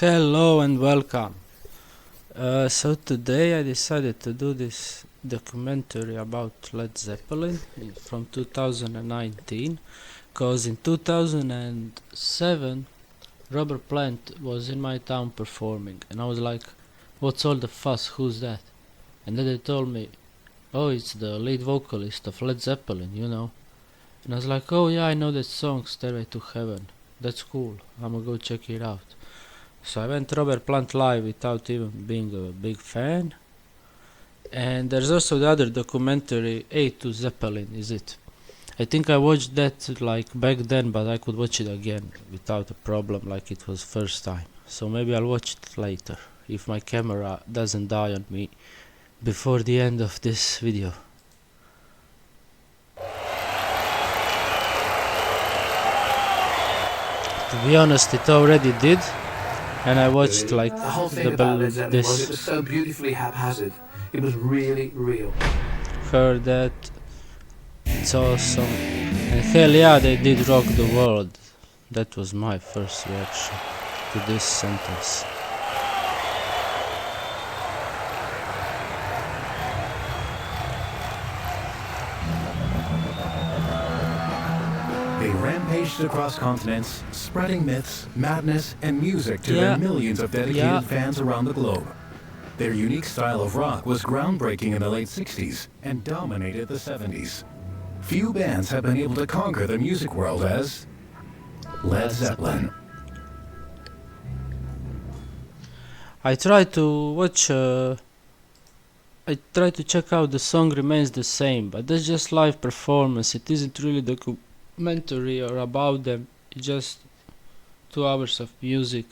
Hello and welcome. So today I decided to do this documentary about Led Zeppelin from 2019, because in 2007 Robert Plant was in my town performing, and I was like, "What's all the fuss? Who's that?" And then they told me, "Oh, it's the lead vocalist of Led Zeppelin, you know." And I was like, "Oh yeah, I know that song, Stairway to Heaven. That's cool. I'm gonna go check it out." So I went Robert Plant live without even being a big fan. And there's also the other documentary, A to Zeppelin, is it? I think I watched that like back then, but I could watch it again without a problem like it was first time. So maybe I'll watch it later, if my camera doesn't die on me before the end of this video. To be honest, it already did. And I watched like the whole thing about Led Zeppelin this. was it was so beautifully haphazard. It was really real. Heard that. It's awesome. And hell yeah, they did rock the world. That was my first reaction to this sentence. They rampaged across continents, spreading myths, madness, and music to their millions of dedicated fans around the globe. Their unique style of rock was groundbreaking in the late 60s and dominated the 70s. Few bands have been able to conquer the music world as Led Zeppelin. I tried to watch, I tried to check out The Song Remains the Same, but that's just live performance. It isn't really documentary or about them. It's just 2 hours of music.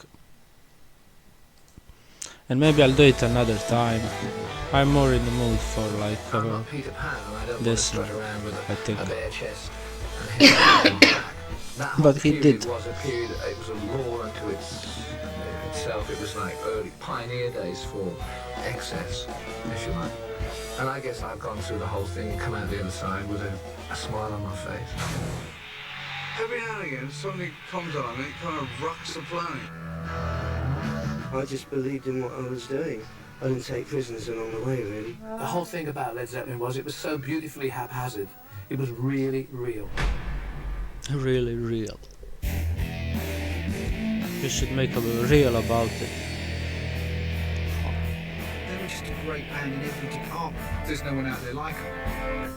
And maybe I'll do it another time. I'm more in the mood for like this one, I think. But he did. It was a law unto itself. It was like early pioneer days for excess, if you like. And I guess I've gone through the whole thing and come out the other side with a smile on my face. Every now and again, something comes on and it kind of rocks the planet. I just believed in what I was doing. I didn't take prisoners along the way, really. The whole thing about Led Zeppelin was it was so beautifully haphazard. It was really real. Really real. You should make a reel about it. They were just a great band in every department. There's no one out there like them.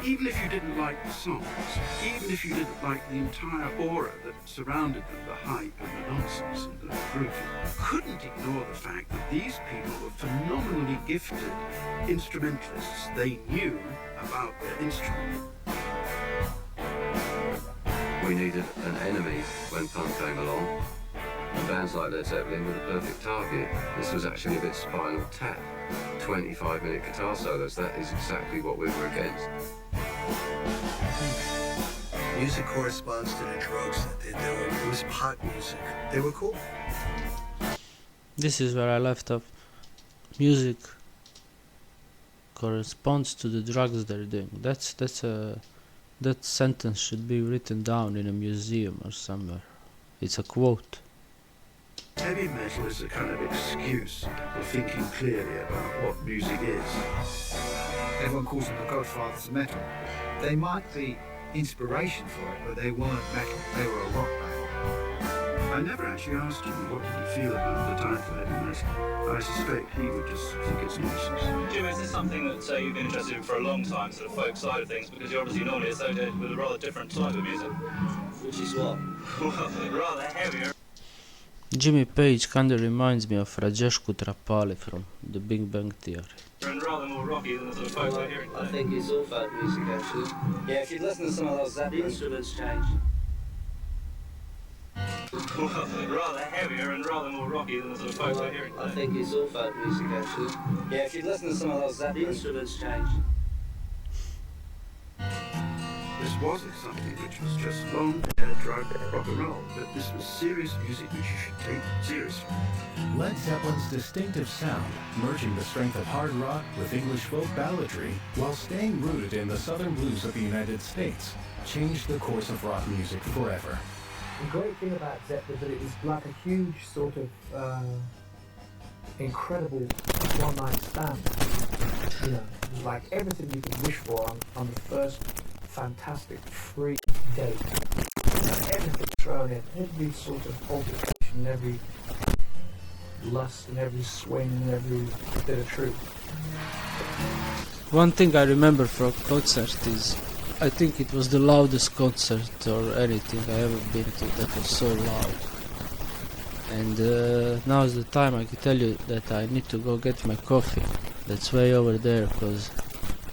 Even if you didn't like the songs, even if you didn't like the entire aura that surrounded them, the hype and the nonsense and the groove, you couldn't ignore the fact that these people were phenomenally gifted instrumentalists. They knew about their instrument. We needed an enemy when punk came along, and bands like Led Zeppelin were the perfect target. This was actually a bit Spinal Tap. 25-minute guitar solos, that is exactly what we were against. Music corresponds to the drugs that they're doing. It was pot music. They were cool. This is where I left off. Music corresponds to the drugs they're doing. That sentence should be written down in a museum or somewhere. It's a quote. Heavy metal is a kind of excuse for thinking clearly about what music is. Everyone calls them the godfathers of metal. They might be inspiration for it, but they weren't metal. They were a rock band. I never actually asked him what did he feel about the title heavy metal. I suspect he would just think it's nonsense. Jim, is this something that you've been interested in for a long time, sort of folk side of things, because you're obviously normally associated with a rather different type of music? Which is what? Well, rather heavier. Jimmy Page kinda reminds me of Rajesh Kutrapali from The Big Bang Theory. And rather more rocky than the sort of folk we're hearing today. I think it's all folk music, actually. Yeah, if you'd listen to some of those Zeppelin instruments change. Well, rather heavier and rather more rocky than the sort of folk we're hearing today. I think it's all folk music, actually. Yeah, if you'd listen to some of those Zeppelin instruments change. This wasn't something which was just long, drug, rock and roll, but this was serious music which you should take seriously. Led Zeppelin's distinctive sound, merging the strength of hard rock with English folk balladry while staying rooted in the southern blues of the United States, changed the course of rock music forever. The great thing about Zeppelin is that it was like a huge sort of incredible one-night stand. You know, like everything you could wish for on the first fantastic free date. You know, everything thrown in, every sort of altercation, every lust and every swing and every bit of truth. One thing I remember from concert is, I think it was the loudest concert or anything I ever been to that was so loud. And now's the time I can tell you that I need to go get my coffee. That's way over there, because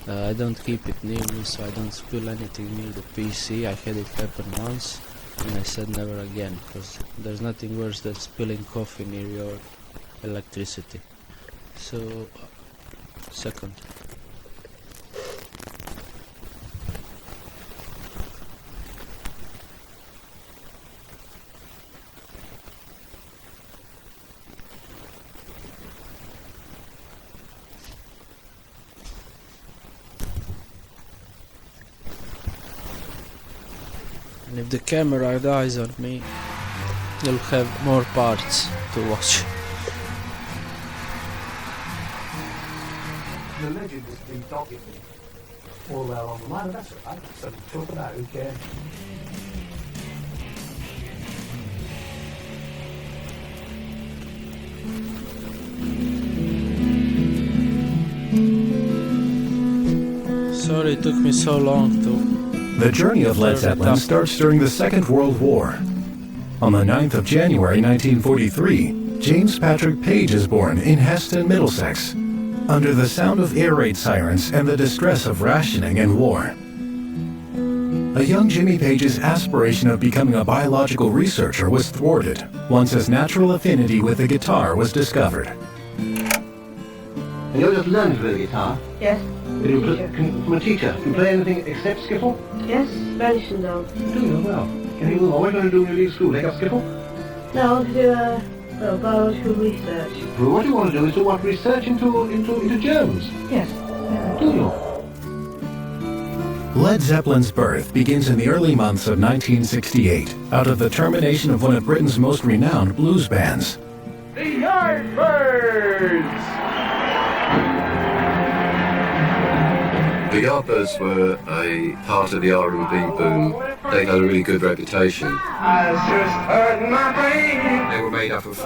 I don't keep it near me, so I don't spill anything near the PC. I had it happen once, and I said never again, because there's nothing worse than spilling coffee near your electricity. So, second. And if the camera dies on me, you'll have more parts to watch. The legend has been dogging me all along the line, and that's what I sort of talk about, who cares? Sorry it took me so long to... The journey of Led Zeppelin starts during the Second World War. On the 9th of January 1943, James Patrick Page is born in Heston, Middlesex, under the sound of air raid sirens and the distress of rationing and war. A young Jimmy Page's aspiration of becoming a biological researcher was thwarted once his natural affinity with the guitar was discovered. And you're just learning to play the guitar? Yes. From a teacher. Do you play anything except skiffle? Yes, Spanish and now. Do you? Well. What are you going to do when you leave school? Take up skiffle? No, to do biological research. Well, what you want to do is do what? Research into germs? Yes. Do you? Led Zeppelin's birth begins in the early months of 1968, out of the termination of one of Britain's most renowned blues bands. The Yardbirds! The Yardbirds were a part of the R&B boom. They had a really good reputation. They were made up of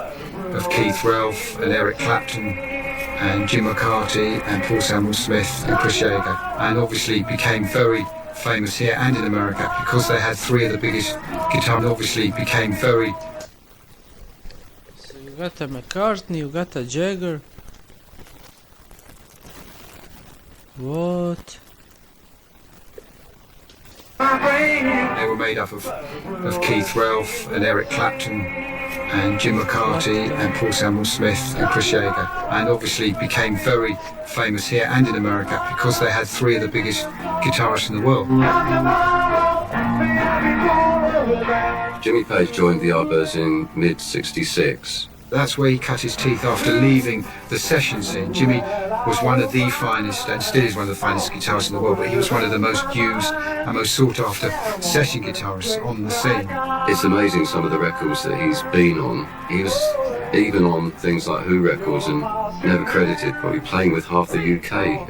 Keith Relf and Eric Clapton and Jim McCarty and Paul Samuel Smith and Chris Yeager, and obviously became very famous here and in America because they had three of the biggest guitars. Obviously became very... So you got a McCartney, you got a Jagger. What? They were made up of Keith Relf and Eric Clapton and Jim McCarty and Paul Samuel Smith and Chris Yeager, and obviously became very famous here and in America because they had three of the biggest guitarists in the world. Jimmy Page joined the Yardbirds in mid-66. That's where he cut his teeth after leaving the session scene. Jimmy was one of the finest, and still is one of the finest guitarists in the world, but he was one of the most used and most sought after session guitarists on the scene. It's amazing some of the records that he's been on. He was even on things like Who records and never credited, probably playing with half the UK.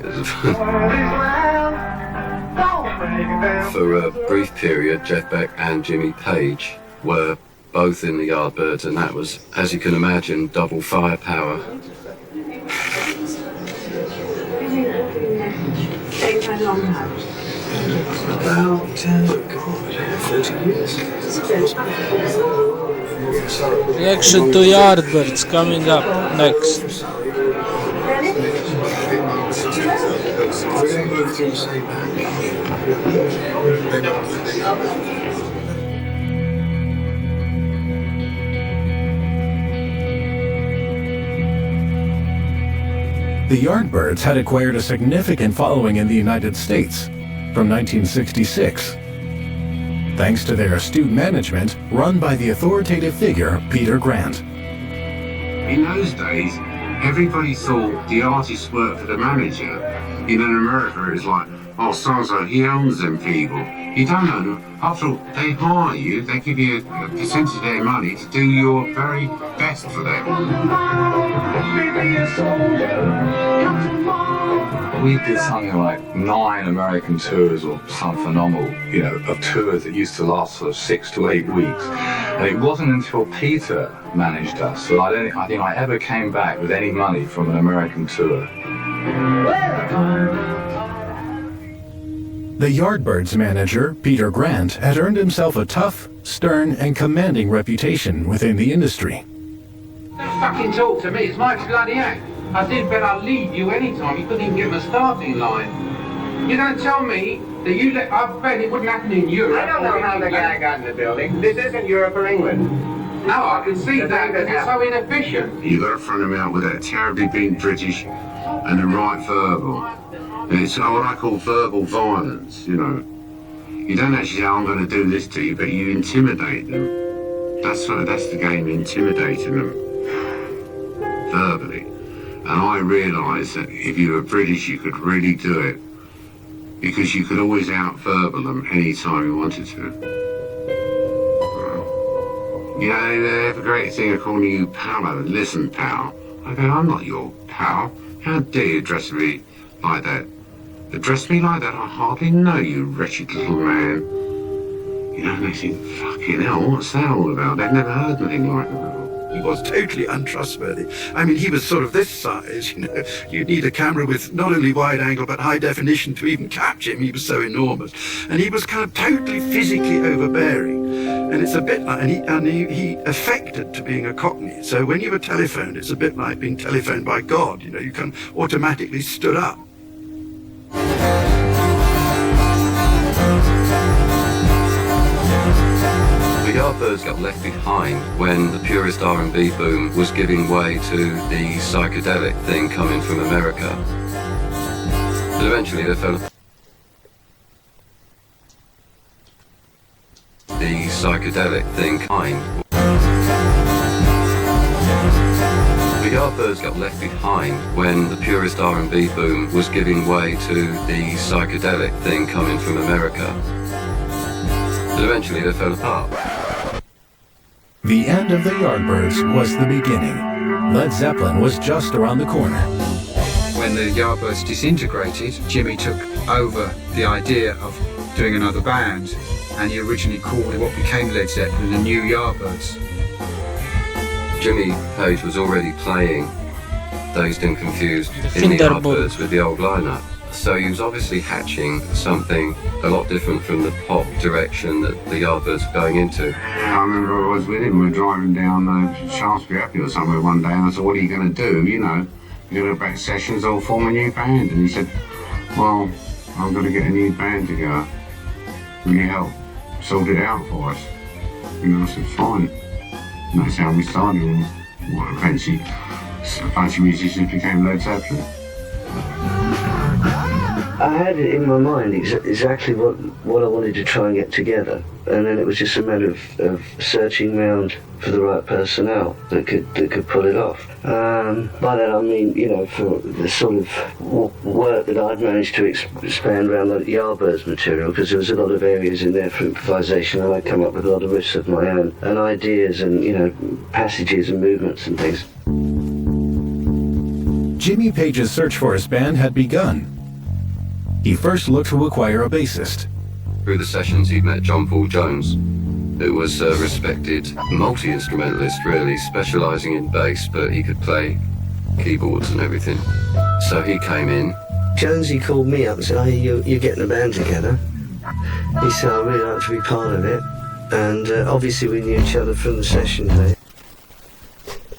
For a brief period, Jeff Beck and Jimmy Page were both in the Yardbirds, and that was, as you can imagine, double firepower. About 40 years. Reaction to Yardbirds coming up next. The Yardbirds had acquired a significant following in the United States from 1966, thanks to their astute management run by the authoritative figure Peter Grant. In those days, everybody thought the artist worked for the manager. In America, it was like, Oh, so he owns them people. You don't know. After all, they hire you, they give you a percentage of their money to do your very best for them. We did something like 9 American tours or some phenomenal, of tours that used to last sort of 6 to 8 weeks. And it wasn't until Peter managed us that I think I ever came back with any money from an American tour. The Yardbirds manager, Peter Grant, had earned himself a tough, stern, and commanding reputation within the industry. Don't fucking talk to me, it's my bloody act. I did bet I'd leave you anytime, you couldn't even get my starting line. You're gonna tell me that you let, I bet it wouldn't happen in Europe. I don't know how the guy got in the building. This isn't Europe or England. No, I can see that, because it's so inefficient. You got to front him out with that terribly being British and the right verbal. It's what I call verbal violence, You don't actually say, I'm going to do this to you, but you intimidate them. That's the game, intimidating them verbally. And I realised that if you were British, you could really do it, because you could always out-verbal them any time you wanted to. They have a great thing of calling you pal. Listen, pal. I go, I'm not your pal. How dare you address me like that? Address me like that? I hardly know you, wretched little man. And they think, fucking hell, what's that all about? They've never heard anything like that. He was totally untrustworthy. I mean, he was sort of this size, You need a camera with not only wide angle, but high definition to even capture him. He was so enormous. And he was kind of totally physically overbearing. And it's a bit like, and he affected to being a Cockney. So when you were telephoned, it's a bit like being telephoned by God. You kind of automatically stood up. The Yardbirds got left behind when the purist R&B boom was giving way to the psychedelic thing coming from America. But eventually they fell apart. The psychedelic thing The Yardbirds got left behind when the purist R&B boom was giving way to the psychedelic thing coming from America. But eventually they fell apart. The end of the Yardbirds was the beginning. Led Zeppelin was just around the corner. When the Yardbirds disintegrated, Jimmy took over the idea of doing another band, and he originally called what became Led Zeppelin the New Yardbirds. Jimmy Page was already playing Dazed and Confused in the Yardbirds with the old lineup. So he was obviously hatching something a lot different from the pop direction that the Yardbirds were going into. I remember I was with him, we were driving down Shaftesbury Abbey or somewhere one day, and I said, what are you going to do? You're going to go back sessions or form a new band? And he said, well, I'm going to get a new band together. Will you help sort it out for us? I said, fine. And that's how we started, and eventually a bunch of musicians became Led Zeppelin. I had it in my mind exactly what I wanted to try and get together, and then it was just a matter of searching around for the right personnel that could pull it off. By that I mean, for the sort of work that I'd managed to expand around the Yardbirds material, because there was a lot of areas in there for improvisation, and I'd come up with a lot of riffs of my own, and ideas and, passages and movements and things. Jimmy Page's search for his band had begun. He first looked to acquire a bassist. Through the sessions he'd met John Paul Jones, who was a respected multi-instrumentalist really, specialising in bass, but he could play keyboards and everything. So he came in. Jonesy called me up and said, you're getting a band together. He said, I'd really like to be part of it. And obviously we knew each other from the session day.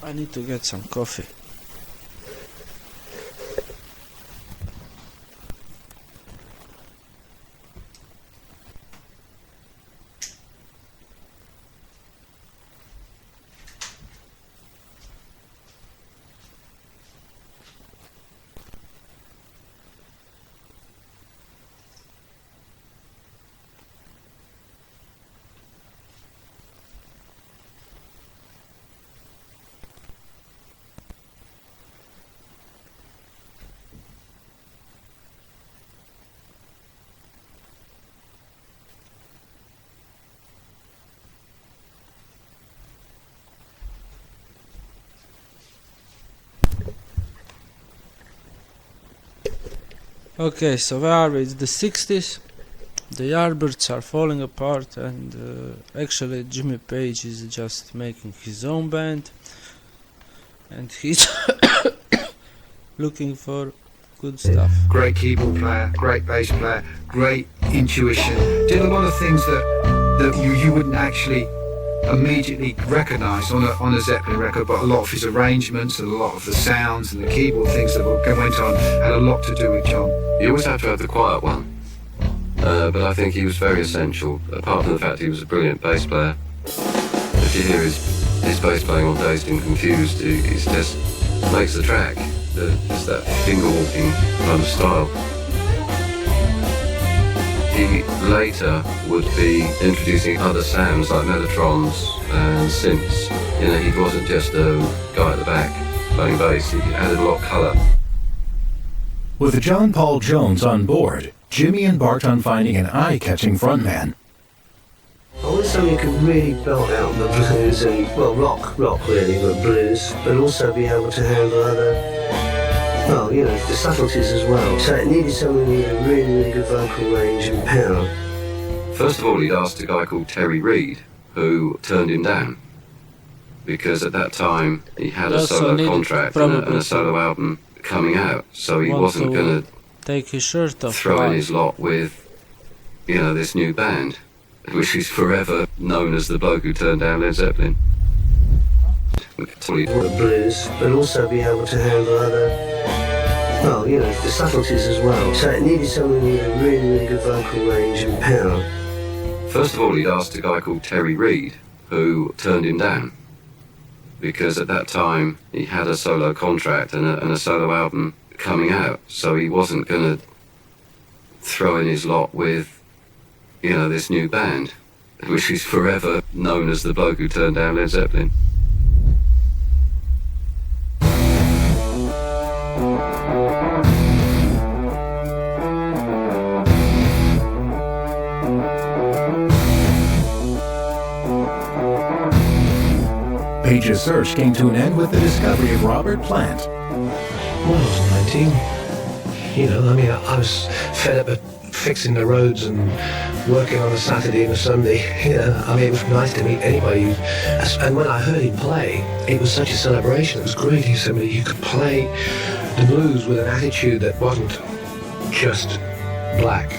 I need to get some coffee. Okay, so where are we? It's the 60s. The Yardbirds are falling apart, and actually Jimmy Page is just making his own band, and he's looking for good stuff. Great keyboard player, great bass player, great intuition. Did a lot of things that you wouldn't actually immediately recognise on a Zeppelin record, but a lot of his arrangements and a lot of the sounds and the keyboard things that went on had a lot to do with John. You always have to have the quiet one, but I think he was very essential, apart from the fact he was a brilliant bass player. If you hear his bass playing on Dazed and Confused, he just makes the track. It's that finger walking kind of style. He later would be introducing other sounds like mellotrons and synths. You know, he wasn't just a guy at the back playing bass, he added a lot of colour. With John Paul Jones on board, Jimmy embarked on finding an eye-catching frontman. I wanted somebody who could really belt out the blues and, well, rock really, but blues, but also be able to handle other, well, you know, the subtleties as well. So it needed someone with a really, really good vocal range and power. First of all, he'd asked a guy called Terry Reid, who turned him down, because at that time he had a solo contract and a solo album coming out, so he wasn't going to take his shirt off, throw in his lot with, you know, this new band, which is forever known as the bloke who turned down Led Zeppelin. The blues, but also be able to handle other, well, you know, the subtleties as well. So it needed someone with a really, really good vocal range and power. First of all, he'd asked a guy called Terry Reid, who turned him down, because at that time he had a solo contract and a solo album coming out, so he wasn't going to throw in his lot with, you know, this new band, which is forever known as the bloke who turned down Led Zeppelin. Page's search came to an end with the discovery of Robert Plant. When I was 19, you know, I mean, I was fed up at fixing the roads and working on a Saturday and a Sunday. You know, I mean, it was nice to meet anybody. And when I heard him play, it was such a celebration. It was great. He's somebody who could play the blues with an attitude that wasn't just black.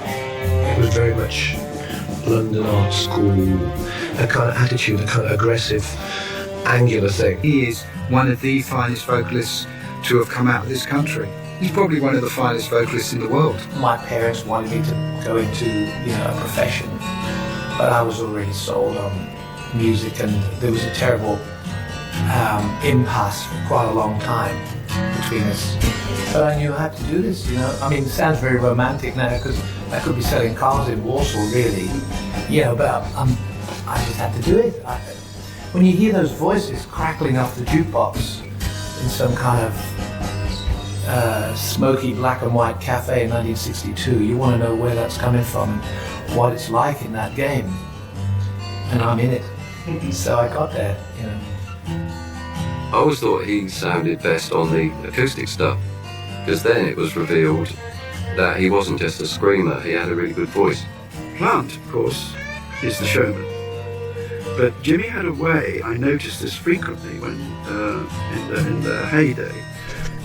It was very much London art school, a kind of attitude, a kind of aggressive, angular thing. He is one of the finest vocalists to have come out of this country. He's probably one of the finest vocalists in the world. My parents wanted me to go into, you know, a profession, but I was already sold on music, and there was a terrible impasse for quite a long time between us. But I knew I had to do this, you know. I mean, it sounds very romantic now, because I could be selling cars in Warsaw, really, you know, but I just had to do it. When you hear those voices crackling off the jukebox in some kind of smoky black and white cafe in 1962, you want to know where that's coming from and what it's like in that game. And I'm in it. So I got there, you know. I always thought he sounded best on the acoustic stuff, because then it was revealed that he wasn't just a screamer, he had a really good voice. Plant, of course, is the showman. But Jimmy had a way, I noticed this frequently when in the heyday.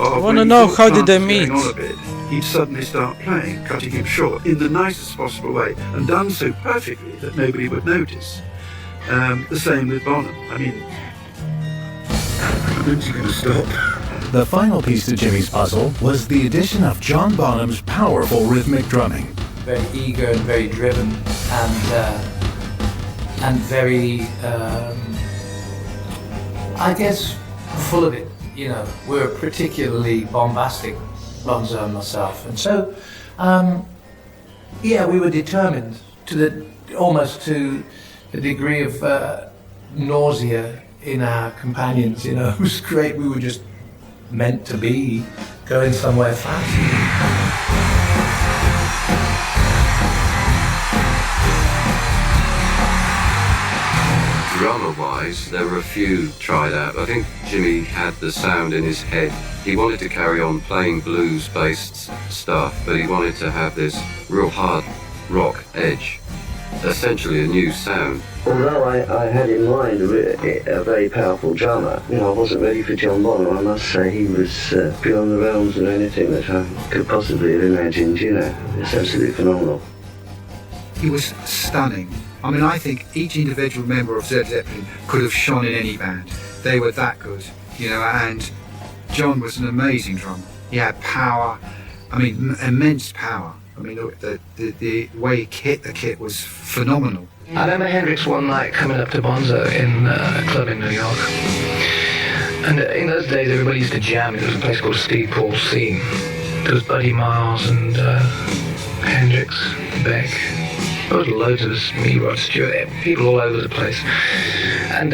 I want to know, how did they meet? On a bit, he'd suddenly start playing, cutting him short in the nicest possible way, and done so perfectly that nobody would notice. The same with Bonham. I mean, when's he going to stop? The final piece to Jimmy's puzzle was the addition of John Bonham's powerful rhythmic drumming. Very eager and very driven, and very, I guess, full of it. You know, we're particularly bombastic, Bonzo and myself, and so, yeah, we were determined almost to the degree of nausea in our companions. You know, it was great. We were just meant to be going somewhere fast. drummer-wise, there were a few tried out. I think Jimmy had the sound in his head. He wanted to carry on playing blues-based stuff, but he wanted to have this real hard rock edge. Essentially a new sound. Although I had in mind a very powerful drummer, I wasn't ready for John Bonham. I must say he was beyond the realms of anything that I could possibly have imagined, It's absolutely phenomenal. He was stunning. I mean, I think each individual member of Zeppelin could have shone in any band. They were that good, and John was an amazing drummer. He had power, immense power. The way he hit the kit was phenomenal. I remember Hendrix one night coming up to Bonzo in a club in New York. And in those days, everybody used to jam. There was a place called Steve Paul's Scene. There was Buddy Miles and Hendrix, Beck. There was loads of us, me, Rod Stewart, people all over the place. And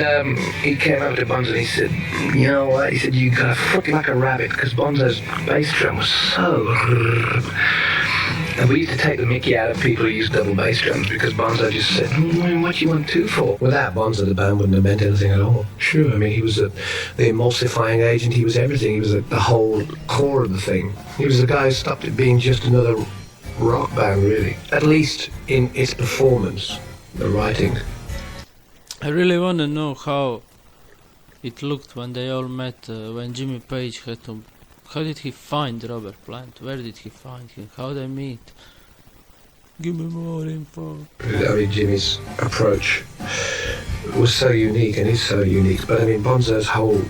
he came over to Bonzo and he said, you know what? He said, you got a foot like a rabbit, because Bonzo's bass drum was so... And we used to take the mickey out of people who used double bass drums because Bonzo just said, what do you want two for? Without Bonzo, the band wouldn't have meant anything at all. Sure, he was the emulsifying agent, he was everything, he was the whole core of the thing. He was the guy who stopped it being just another rock band, really. At least in its performance, the writing. I really want to know how it looked when they all met, when Jimmy Page had to... How did he find Robert Plant? Where did he find him? How they meet? Give me more info. Jimmy's approach was so unique and is so unique, but Bonzo's whole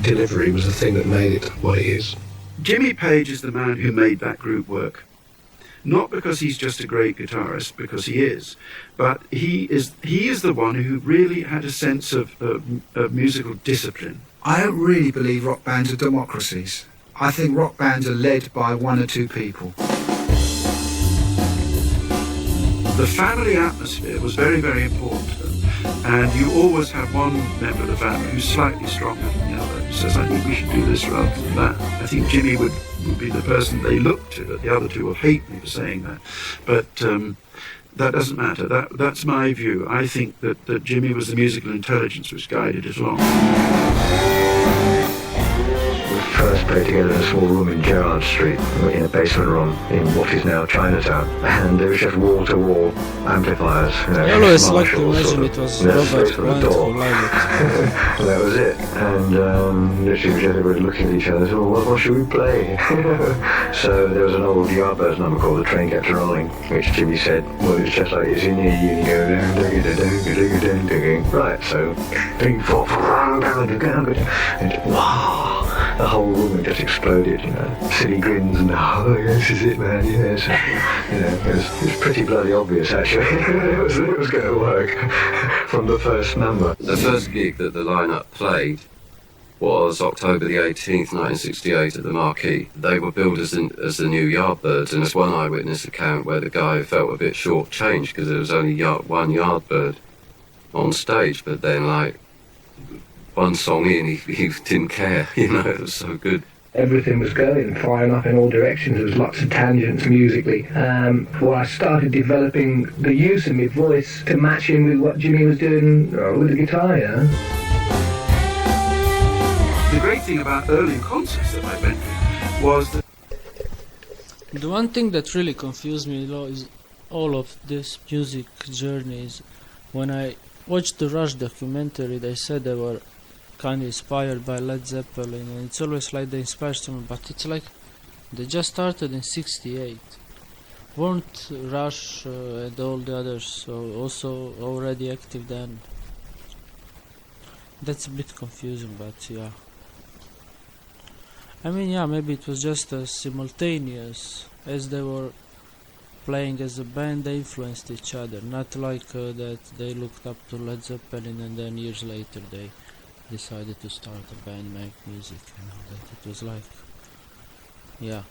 delivery was the thing that made it what it is. Jimmy Page is the man who made that group work. Not because he's just a great guitarist, because he is, but he is the one who really had a sense of musical discipline. I don't really believe rock bands are democracies. I think rock bands are led by one or two people. The family atmosphere was very, very important to them. And you always have one member of the family who's slightly stronger than the other, who says, I think we should do this rather than that. I think Jimmy would be the person they look to, but the other two will hate me for saying that. But that doesn't matter. That's my view. I think that Jimmy was the musical intelligence which guided it along. First played together in a small room in Gerrard Street, in a basement room in what is now Chinatown, and there was just wall-to-wall amplifiers. I always like to imagine it was Robert Plant who liked it. And that was it. And literally everybody looking at each other, so what should we play? So there was an old Yardbirds number called The Train Kept Rolling, which Jimmy said, well, it's just like it's in here, you go down, right, so 3, 4, 5, and wow, the whole room just exploded, silly grins and this is it, man, yes. It was pretty bloody obvious actually. it was going to work from the first number. The first gig that the lineup played was October the 18th, 1968 at the Marquee. They were billed as the new Yardbirds, and there's one eyewitness account where the guy felt a bit short-changed because there was only one Yardbird on stage, but then one song in, he didn't care, it was so good. Everything was going, firing up in all directions. There was lots of tangents musically. I started developing the use of my voice to match in with what Jimmy was doing with the guitar, The great thing about early concerts that I went to was that... The one thing that really confused me is all of this music journey is when I watched the Rush documentary, they said they were kind of inspired by Led Zeppelin, and it's always like they inspired someone, but it's like they just started in '68. Weren't Rush and all the others also already active then? That's a bit confusing, but yeah. Maybe it was just simultaneous. As they were playing as a band, they influenced each other, not like that they looked up to Led Zeppelin and then years later they decided to start a band, make music and all that. It was like, yeah.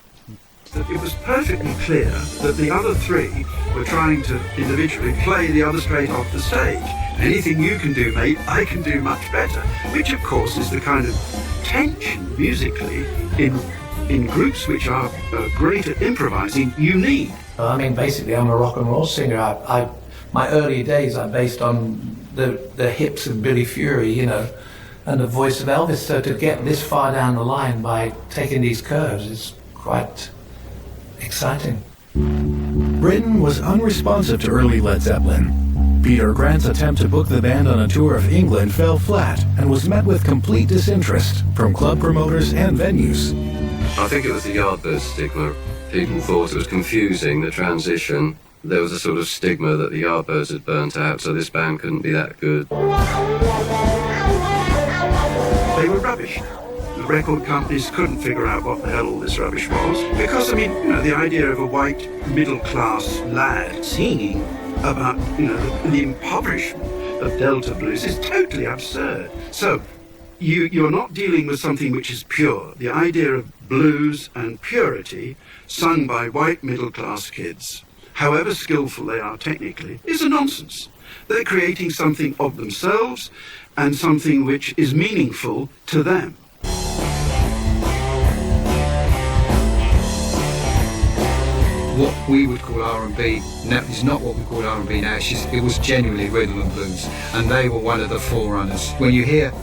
It was perfectly clear that the other three were trying to individually play the other straight off the stage. Anything you can do, mate, I can do much better. Which, of course, is the kind of tension musically in groups which are great at improvising you need. Basically, I'm a rock and roll singer. my early days are based on the hips of Billy Fury, you know, and the voice of Elvis. So to get this far down the line by taking these curves is quite exciting. Britain was unresponsive to early Led Zeppelin. Peter Grant's attempt to book the band on a tour of England fell flat and was met with complete disinterest from club promoters and venues. I think it was the Yardbirds stigma. People thought it was confusing, the transition. There was a sort of stigma that the Yardbirds had burnt out, so this band couldn't be that good. They were rubbish. The record companies couldn't figure out what the hell all this rubbish was. Because, I mean, you know, the idea of a white middle-class lad singing about, you know, the impoverishment of Delta blues is totally absurd. So, you're not dealing with something which is pure. The idea of blues and purity sung by white middle-class kids, however skillful they are technically, is a nonsense. They're creating something of themselves and something which is meaningful to them. What we would call R&B now is not what we call R&B now. It was genuinely rhythm and blues, and they were one of the forerunners. When you hear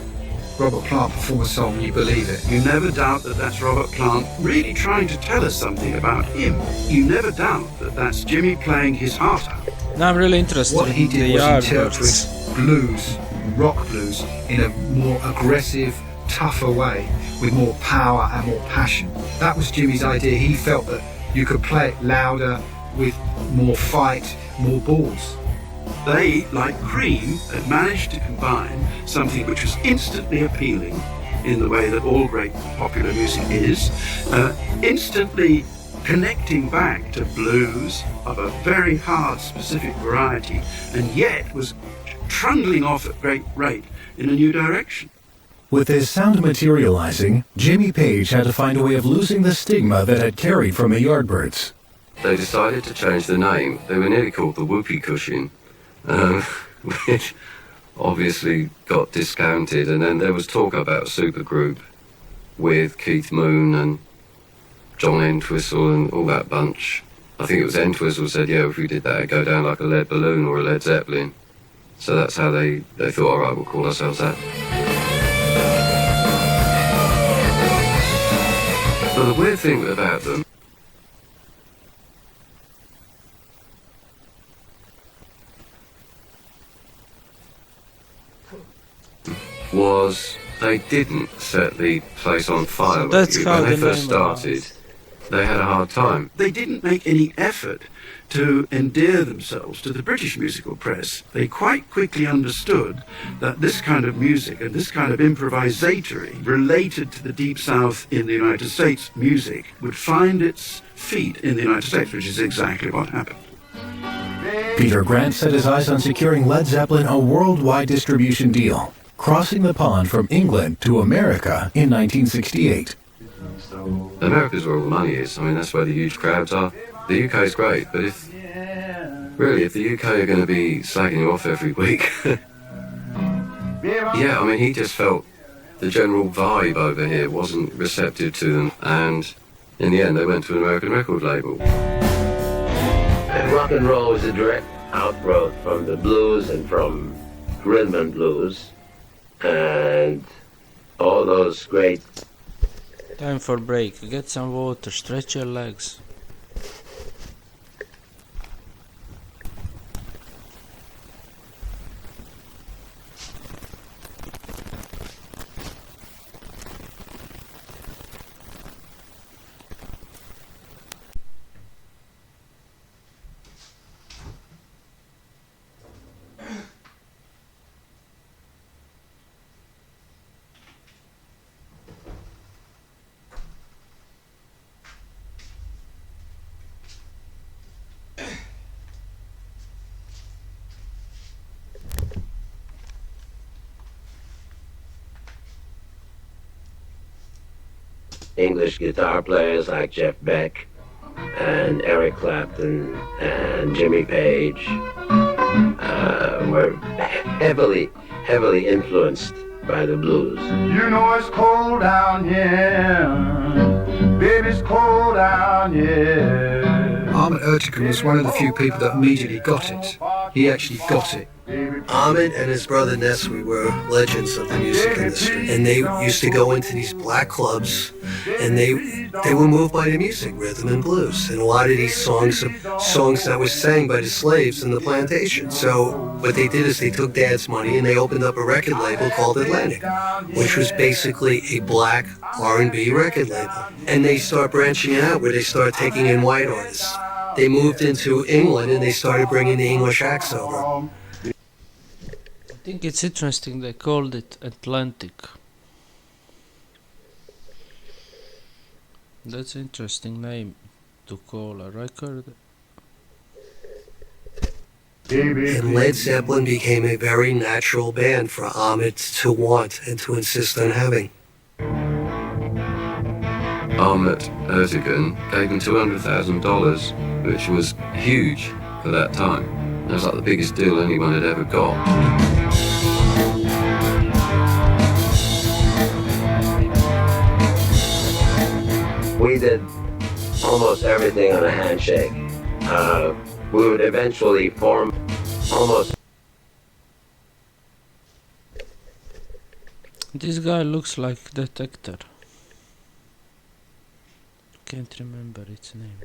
Robert Plant perform a song, you believe it. You never doubt that that's Robert Plant really trying to tell us something about him. You never doubt that that's Jimmy playing his heart out. Now I'm really interested what he in did the was Yardbirds. interpret blues, rock blues, in a more aggressive, tougher way, with more power and more passion. That was Jimmy's idea. He felt that you could play it louder, with more fight, more balls. They, like Cream, had managed to combine something which was instantly appealing in the way that all great popular music is, instantly connecting back to blues of a very hard, specific variety, and yet was trundling off at great rate in a new direction. With his sound materializing, Jimmy Page had to find a way of losing the stigma that had carried from the Yardbirds. They decided to change the name. They were nearly called the Whoopee Cushion, which obviously got discounted. And then there was talk about a supergroup with Keith Moon and John Entwistle and all that bunch. I think it was Entwistle said, yeah, if we did that, it'd go down like a lead balloon or a Led Zeppelin. So that's how they thought, all right, we'll call ourselves that. But the weird thing about them was they didn't set the place on fire. So that's how when they the first name started, they had a hard time. They didn't make any effort to endear themselves to the British musical press. They quite quickly understood that this kind of music and this kind of improvisatory related to the Deep South in the United States music would find its feet in the United States, which is exactly what happened. Peter Grant set his eyes on securing Led Zeppelin a worldwide distribution deal, crossing the pond from England to America in 1968. America's where all the money is. I mean, that's where the huge crowds are. The UK is great, but if the UK are going to be slagging you off every week, yeah, I mean, he just felt the general vibe over here wasn't receptive to them, and in the end, they went to an American record label. And rock and roll is a direct outgrowth from the blues and from rhythm and blues, and all those great. Time for break. Get some water. Stretch your legs. English guitar players like Jeff Beck and Eric Clapton and Jimmy Page were heavily influenced by the blues. You know it's cold down here, baby, it's cold down here. Armand Ertegun was one of the few people that immediately got it. He actually got it. Ahmed and his brother Nesri were legends of the music industry, and they used to go into these black clubs, and they were moved by the music, rhythm and blues, and a lot of these songs that were sang by the slaves in the plantation. So what they did is they took Dad's money and they opened up a record label called Atlantic, which was basically a black R&B record label, and they start branching it out where they start taking in white artists. They moved into England and they started bringing the English acts over. I think it's interesting they called it Atlantic. That's an interesting name to call a record. And Led Zeppelin became a very natural band for Ahmed to want and to insist on having. Ahmet Ertegun gave him $200,000, which was huge for that time. It was like the biggest deal anyone had ever got. We did almost everything on a handshake. We would eventually form almost... This guy looks like that actor. Can't remember its name.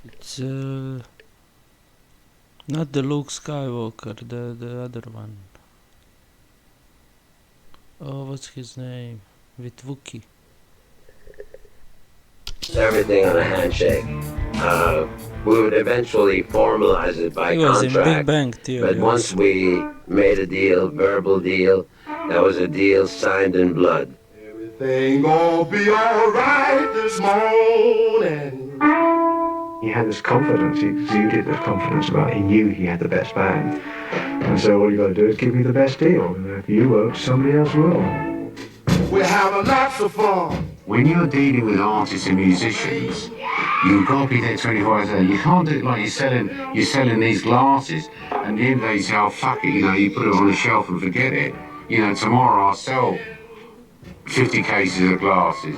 It's not the Luke Skywalker, the other one. Oh, what's his name? With Wookiee. Everything on a handshake. We would eventually formalize it by He was in contract. Big Bang Theory. But once we made a deal, verbal deal, that was a deal signed in blood. Everything gonna be alright this morning. He had this confidence, he exuded this confidence about it. He knew he had the best band. And so all you got to do is give me the best deal. And if you won't, somebody else will. We're having lots of fun. When you're dealing with artists and musicians, you've got to be there 24 hours a day. You can't do it like you're selling these glasses, and at the end of the day you say, oh fuck it, you put it on the shelf and forget it. Tomorrow I'll sell 50 cases of glasses.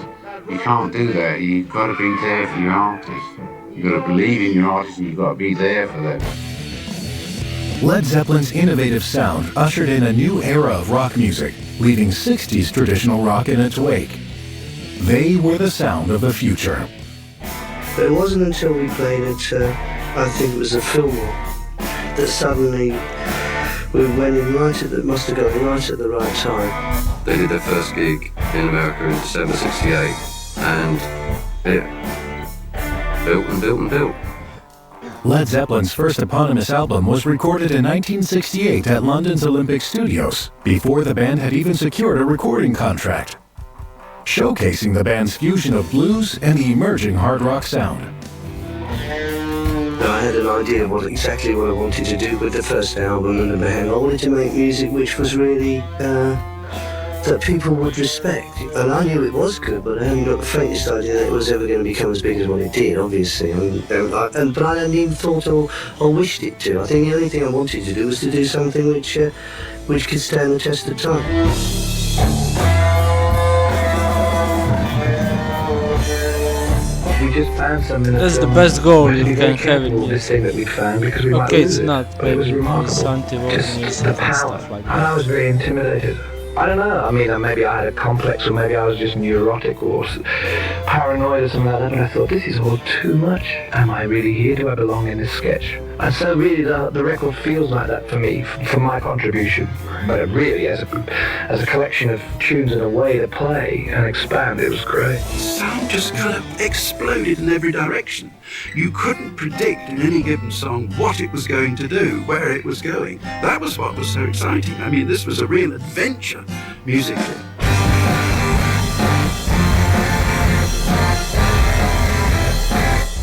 You can't do that. You've got to be there for your artists. You've got to believe in your artists and you've got to be there for them. Led Zeppelin's innovative sound ushered in a new era of rock music, leaving 60s traditional rock in its wake. They were the sound of the future. But it wasn't until we played at, I think it was a Fillmore, that suddenly we went in must have gone right at the right time. They did their first gig in America in December '68, and it built and built and built. Led Zeppelin's first eponymous album was recorded in 1968 at London's Olympic Studios, before the band had even secured a recording contract, showcasing the band's fusion of blues and the emerging hard rock sound. I had an idea of exactly what I wanted to do with the first album and the band. I wanted to make music which was really that people would respect. And I knew it was good, but I hadn't got the faintest idea that it was ever going to become as big as what it did, obviously. But I hadn't even thought or wished it to. I think the only thing I wanted to do was to do something which could stand the test of time. We just found something. That's the best goal you can have in this music. thing that we found because we Okay, it's not, but it was maybe remarkable. it's anti-voting Just the power. stuff like And I that. was very intimidated. I don't know. I mean, maybe I had a complex, or maybe I was just neurotic or paranoid or something like that. But I thought, this is all too much. Am I really here? Do I belong in this sketch? And so, really, the record feels like that for me, for my contribution. But really, as a collection of tunes and a way to play and expand, it was great. Sound just kind of exploded in every direction. You couldn't predict in any given song what it was going to do, where it was going. That was what was so exciting. I mean, this was a real adventure musically.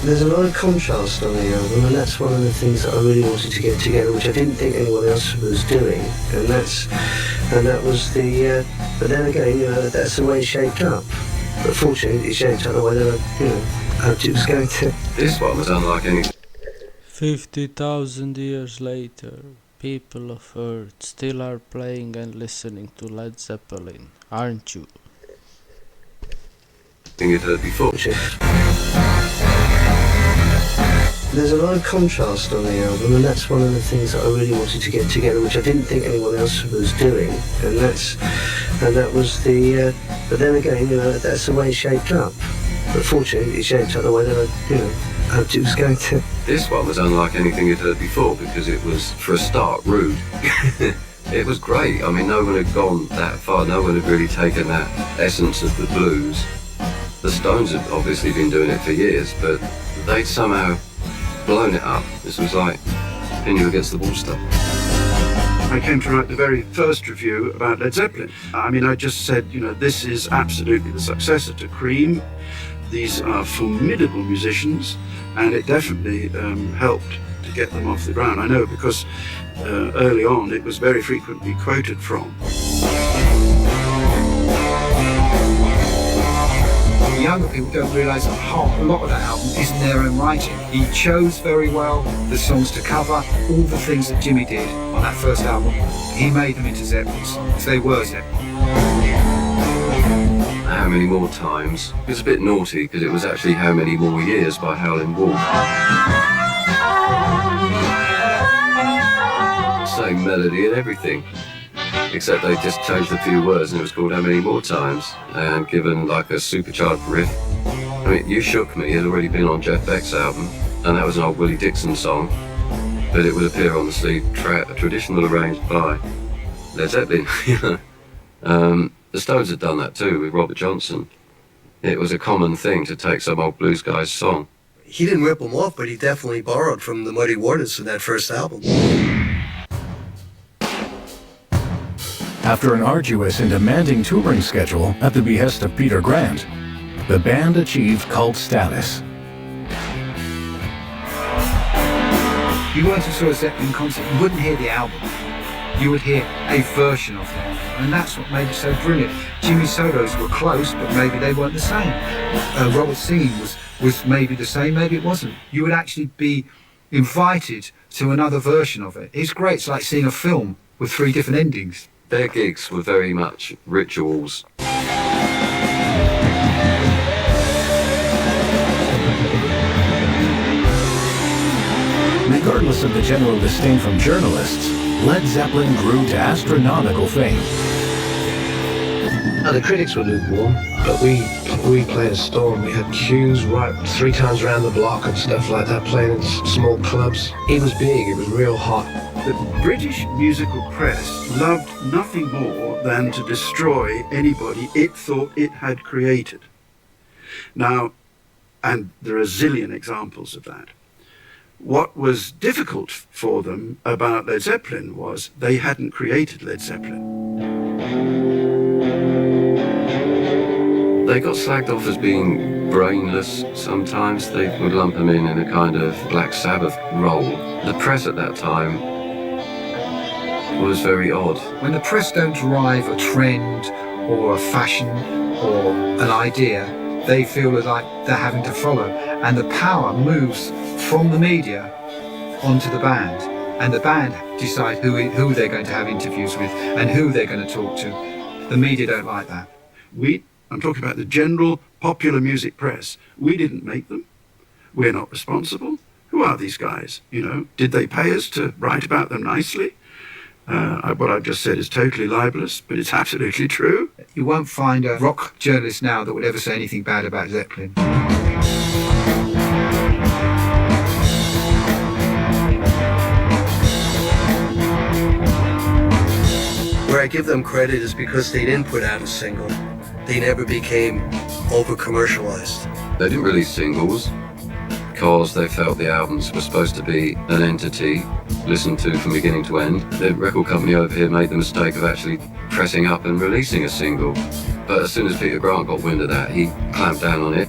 There's a lot of contrast on the album, and that's one of the things that I really wanted to get together, which I didn't think anyone else was doing. And that was the. But then again, that's the way it shaped up. But fortunately, it shaped up the way that I hoped it was going to. This one was unlike anything. 50,000 years later, people of Earth still are playing and listening to Led Zeppelin, aren't you? You'd heard before. There's a lot of contrast on the album, and that's one of the things that I really wanted to get together, which I didn't think anyone else was doing, and that was the. But then again, that's the way it shaped up. But fortunately, it shaped up the way that I hoped it was going to. This one was unlike anything you'd heard before because it was, for a start, rude. It was great. I mean, no one had gone that far. No one had really taken that essence of the blues. The Stones had obviously been doing it for years, but they'd somehow blown it up. This was like pin you against the wall stuff. I came to write the very first review about Led Zeppelin. I mean, I just said, this is absolutely the successor to Cream. These are formidable musicians, and it definitely helped to get them off the ground. I know because early on it was very frequently quoted from. Younger people don't realise that a lot of that album isn't their own writing. He chose very well the songs to cover, all the things that Jimmy did on that first album. He made them into Zeppelins, because they were Zeppelin. How Many More Times? It was a bit naughty because it was actually How Many More Years by Howlin' Wolf. Same melody and everything, except they just changed a few words and it was called How Many More Times and given like a supercharged riff. I mean, You Shook Me had already been on Jeff Beck's album, and that was an old Willie Dixon song, but it would appear on the sleeve traditional arranged by Led Zeppelin. The Stones had done that too with Robert Johnson. It was a common thing to take some old blues guy's song. He didn't rip them off, but he definitely borrowed from the Muddy Waters in that first album. After an arduous and demanding touring schedule at the behest of Peter Grant, the band achieved cult status. You weren't to saw a Zeppelin concert, you wouldn't hear the album. You would hear a version of them, and that's what made it so brilliant. Jimmy's solos were close, but maybe they weren't the same. Robert's singing was maybe the same, maybe it wasn't. You would actually be invited to another version of it. It's great, it's like seeing a film with 3 different endings. Their gigs were very much rituals. Regardless of the general disdain from journalists, Led Zeppelin grew to astronomical fame. Now, the critics were lukewarm, but we played a storm. We had queues right 3 times around the block and stuff like that, playing in small clubs. It was big, it was real hot. The British musical press loved nothing more than to destroy anybody it thought it had created. Now, and there are a zillion examples of that. What was difficult for them about Led Zeppelin was they hadn't created Led Zeppelin. They got slagged off as being brainless sometimes. They would lump them in a kind of Black Sabbath role. The press at that time was very odd. When the press don't drive a trend or a fashion or an idea, they feel like they're having to follow. And the power moves from the media onto the band. And the band decide who they're going to have interviews with and who they're going to talk to. The media don't like that. I'm talking about the general popular music press. We didn't make them. We're not responsible. Who are these guys? Did they pay us to write about them nicely? What I've just said is totally libelous, but it's absolutely true. You won't find a rock journalist now that would ever say anything bad about Zeppelin. Where I give them credit is because they didn't put out a single. They never became over-commercialized. They didn't release singles because they felt the albums were supposed to be an entity listened to from beginning to end. The record company over here made the mistake of actually pressing up and releasing a single. But as soon as Peter Grant got wind of that, he clamped down on it.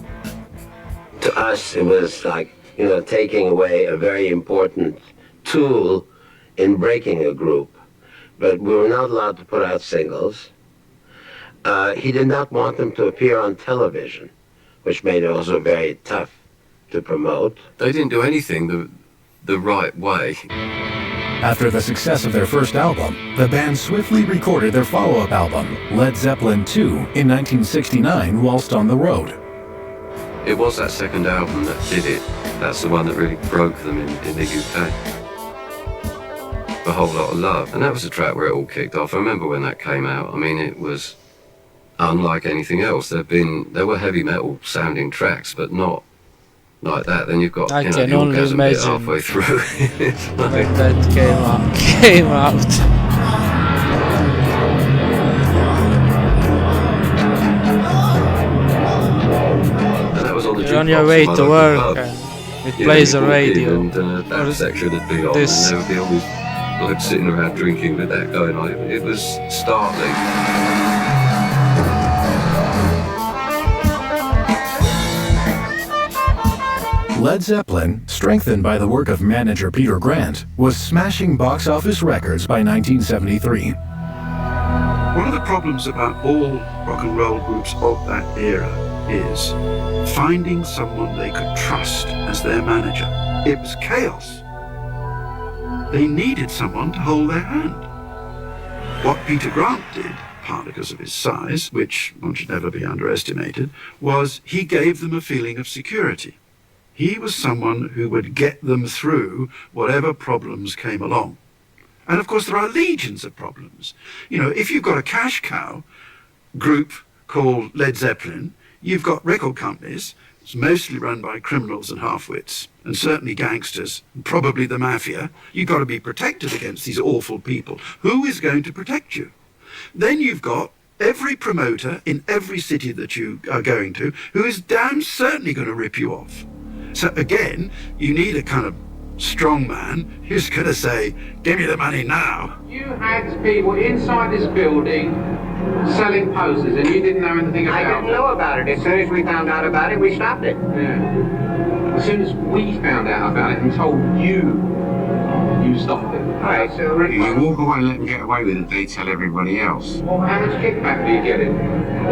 To us, it was like, taking away a very important tool in breaking a group. But we were not allowed to put out singles. He did not want them to appear on television, which made it also very tough to promote. They didn't do anything the right way. After the success of their first album, the band swiftly recorded their follow-up album, Led Zeppelin II, in 1969 whilst on the road. It was that second album that did it. That's the one that really broke them in the UK. A Whole Lot of Love. And that was the track where it all kicked off. I remember when that came out. I mean, it was unlike anything else. There were heavy metal sounding tracks, but not like that. Then you've got, I you know, can the only orgasm bit imagine halfway through. It's like, when that came out. and that was on the You're on jukebox your way in my to local work pub. and it Yeah, plays you'd the walk in radio. and that section would be on, this- and there would be all these blokes sitting around drinking with that going on. It was startling. Led Zeppelin, strengthened by the work of manager Peter Grant, was smashing box office records by 1973. One of the problems about all rock and roll groups of that era is finding someone they could trust as their manager. It was chaos. They needed someone to hold their hand. What Peter Grant did, partly because of his size, which one should never be underestimated, was he gave them a feeling of security. He was someone who would get them through whatever problems came along. And of course there are legions of problems. You know, if you've got a cash cow group called Led Zeppelin, you've got record companies, it's mostly run by criminals and half-wits, and certainly gangsters, and probably the mafia. You've got to be protected against these awful people. Who is going to protect you? Then you've got every promoter in every city that you are going to who is damn certainly going to rip you off. So again, you need a kind of strong man who's going to say, give me the money now. You had people inside this building selling posters and you didn't know anything about it. I didn't know about it. As soon as we found out about it, we stopped it. Yeah. As soon as we found out about it and told you, you stopped it. All right, so... You walk away and let them get away with it, they tell everybody else. Well, how much kickback do you get in?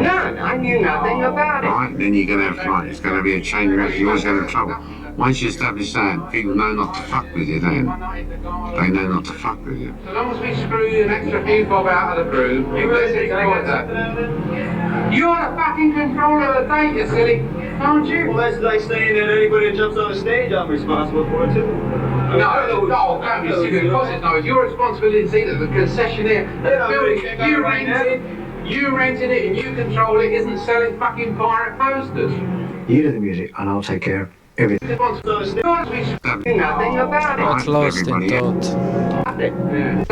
None. I knew nothing about it. Right, then you're going to have, like, it's going to be a chain reaction, you're always going to have trouble. Once you establish that, people know not to fuck with you then. They know not to fuck with you. So long as we screw an extra few bob out of the groove, let's exploit that. You're the fucking controller of the date, you silly, aren't you? Well, that's like saying that anybody that jumps on the stage, I'm responsible for it too. No, don't be silly. Of course it's not. It's your responsibility as the concessionaire. The building you rented it and you control it, isn't selling fucking pirate posters. You do the music and I'll take care of everything. Nothing about it. Got lost in thought. Yeah.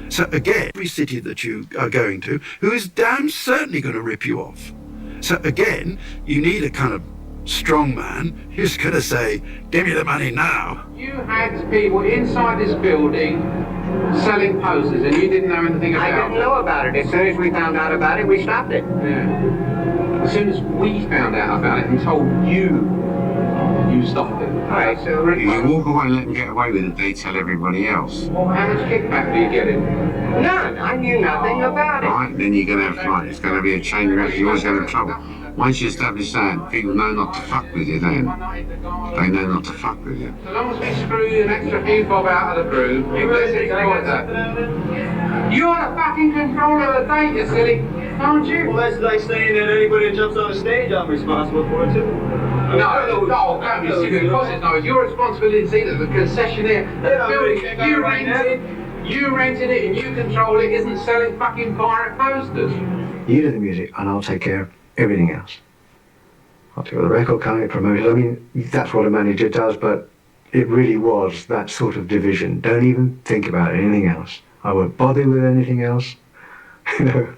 So again, every city that you are going to who is damn certainly going to rip you off. So again, you need a kind of strong man who's going to say, give me the money now. You had people inside this building selling posters and you didn't know anything about it. I didn't know about it. As soon as we found out about it, we stopped it. Yeah. As soon as we found out about it and told you, you stopped it. All right, so... You walk away and let them get away with it, they tell everybody else. Well, how much kickback do you get in? None. I knew nothing about it. Right, then you're going to have, like, it's going to be a chain reaction, you're always going to have trouble. Once you establish that, people know not to fuck with you then. They know not to fuck with you. So long as we screw an extra few bob out of the groove, let's exploit that. You're the fucking controller of the date, you silly, aren't you? Well, that's like saying that anybody that jumps on the stage, I'm responsible for it too. No, don't be silly. Of course it's not. It's your responsibility as the concessionaire. The building you rented it and you control it, isn't selling fucking pirate posters. You do the music and I'll take care of everything else. I'll take the record company, promoters. I mean, that's what a manager does, but it really was that sort of division. Don't even think about anything else. I won't bother with anything else. You know,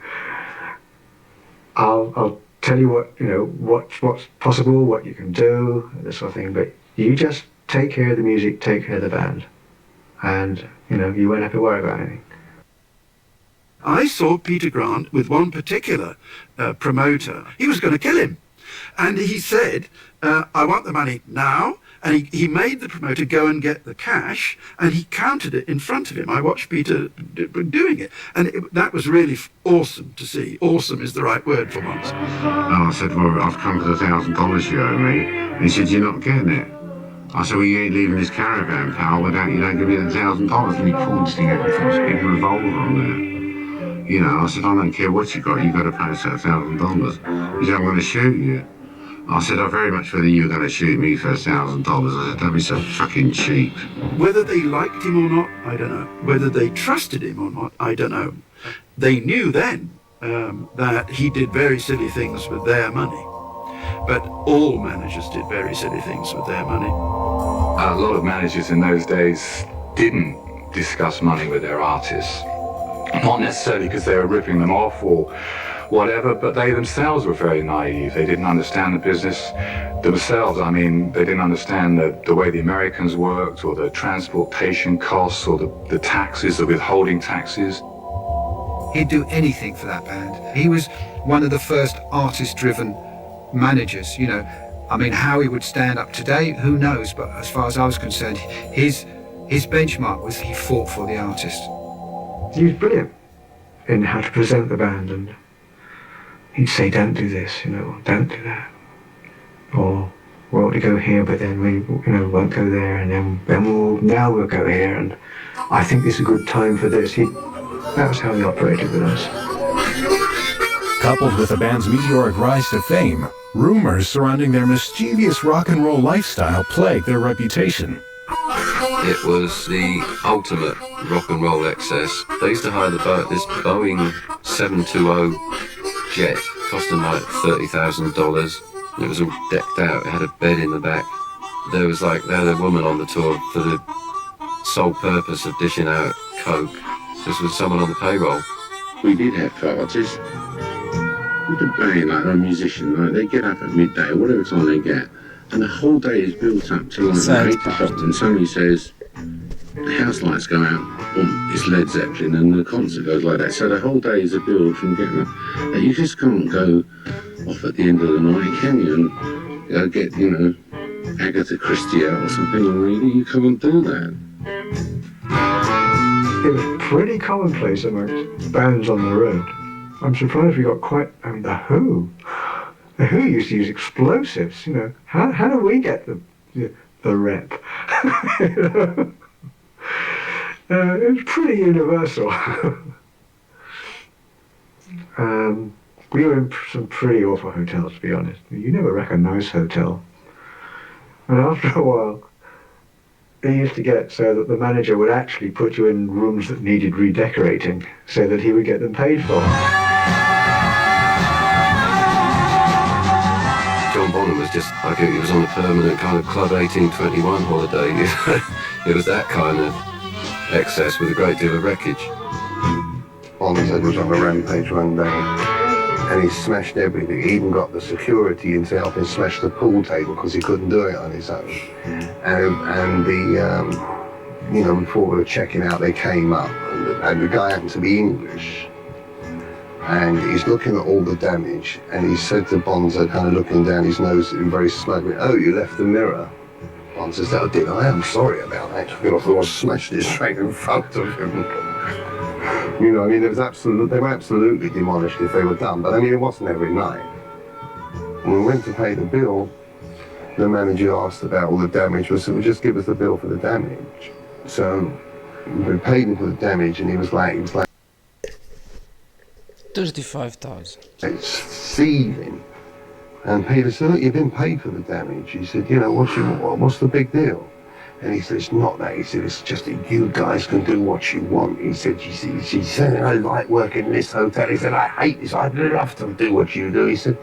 I'll tell you what, you know, what's possible, what you can do, this sort of thing, but you just take care of the music, take care of the band, and, you know, you won't have to worry about anything. I saw Peter Grant with one particular promoter. He was going to kill him. And he said, I want the money now. And he made the promoter go and get the cash, and he counted it in front of him. I watched Peter doing it. And that was really awesome to see. Awesome is the right word for once. And I said, well, I've come to the $1,000 you owe me. And he said, you're not getting it. I said, well, you ain't leaving this caravan, pal, without you don't give me the $1,000. And he pulled this thing out and puts a big revolver on there. You know, I said, I don't care what you got to pay us that $1,000. He said, I'm going to shoot you. I said, I very much whether you were going to shoot me for $1,000. I said, don't be so fucking cheap. Whether they liked him or not, I don't know. Whether they trusted him or not, I don't know. They knew then that he did very silly things with their money. But all managers did very silly things with their money. A lot of managers in those days didn't discuss money with their artists. Not necessarily because they were ripping them off or whatever, but they themselves were very naive. They didn't understand the business themselves. I mean, they didn't understand the way the Americans worked, or the transportation costs, or the taxes, the withholding taxes. He'd do anything for that band. He was one of the first artist-driven managers, you know. I mean, how he would stand up today, who knows, but as far as I was concerned, his benchmark was he fought for the artist. He was brilliant in how to present the band, and he'd say, don't do this, you know, don't do that. Or, we ought to go here, but then we, you know, won't go there, and then we'll go here, and I think this is a good time for this. That was how he operated with us. Coupled with the band's meteoric rise to fame, rumors surrounding their mischievous rock and roll lifestyle plagued their reputation. It was the ultimate rock and roll excess. They used to hire this Boeing 720 jet, cost them like $30,000. It was all decked out, it had a bed in the back. They had a woman on the tour for the sole purpose of dishing out coke. This was someone on the payroll. We did have parties. With the band, like a musician, like they get up at midday or whatever time they get, and the whole day is built up to like 8 o'clock, and somebody says, the house lights go out, boom, it's Led Zeppelin, and the concert goes like that. So the whole day is a build from getting up. You just can't go off at the end of the night, can you? And go get, you know, Agatha Christie out or something, or really, you can't do that. It was pretty commonplace amongst bands on the road. I'm surprised we got the Who. The Who used to use explosives, you know. How do we get the rep? It was pretty universal. We were in some pretty awful hotels, to be honest. You never wreck a nice hotel. And after a while, they used to get so that the manager would actually put you in rooms that needed redecorating so that he would get them paid for. John Bonham was just like he was on a permanent kind of Club 1821 holiday. It was that kind of excess with a great deal of wreckage. Bonham said was on a rampage one day, and he smashed everything. He even got the security in to help him smash the pool table because he couldn't do it on his own. And the, you know, before we were checking out, they came up, and the guy happened to be English. And he's looking at all the damage, and he said to Bonzo, kind of looking down his nose, very smugly, "Oh, you left the mirror." Bonzo says, "Oh, did I? I'm sorry about that." I thought I smashed it straight in front of him. You know, I mean, they were absolutely demolished if they were done, but I mean, it wasn't every night. When we went to pay the bill, the manager asked about all the damage. We said, "Well, just give us the bill for the damage." So we paid him for the damage, and he was like 35,000. It's seething. And Peter said, "Look, you've been paid for the damage." He said, "You know, what's the big deal?" And he said, "It's not that." He said, "It's just that you guys can do what you want." He said, she said, "I like working in this hotel." He said, "I hate this. I'd love to do what you do." He said,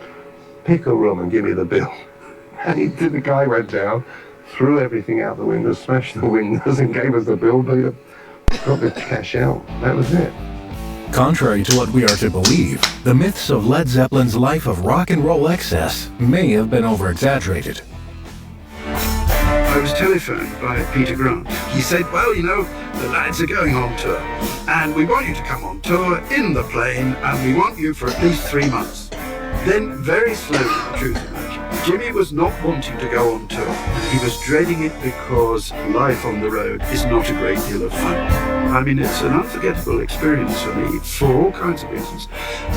"Pick a room and give me the bill." And he did. The guy went down, threw everything out the window, smashed the windows, and gave us the bill. Peter got the cash out. That was it. Contrary to what we are to believe, the myths of Led Zeppelin's life of rock and roll excess may have been over-exaggerated. I was telephoned by Peter Grant. He said, "Well, you know, the lads are going on tour, and we want you to come on tour in the plane, and we want you for at least 3 months." Then, very slowly, the truth emerged. Jimmy was not wanting to go on tour, and he was dreading it because life on the road is not a great deal of fun. I mean, it's an unforgettable experience for me for all kinds of reasons,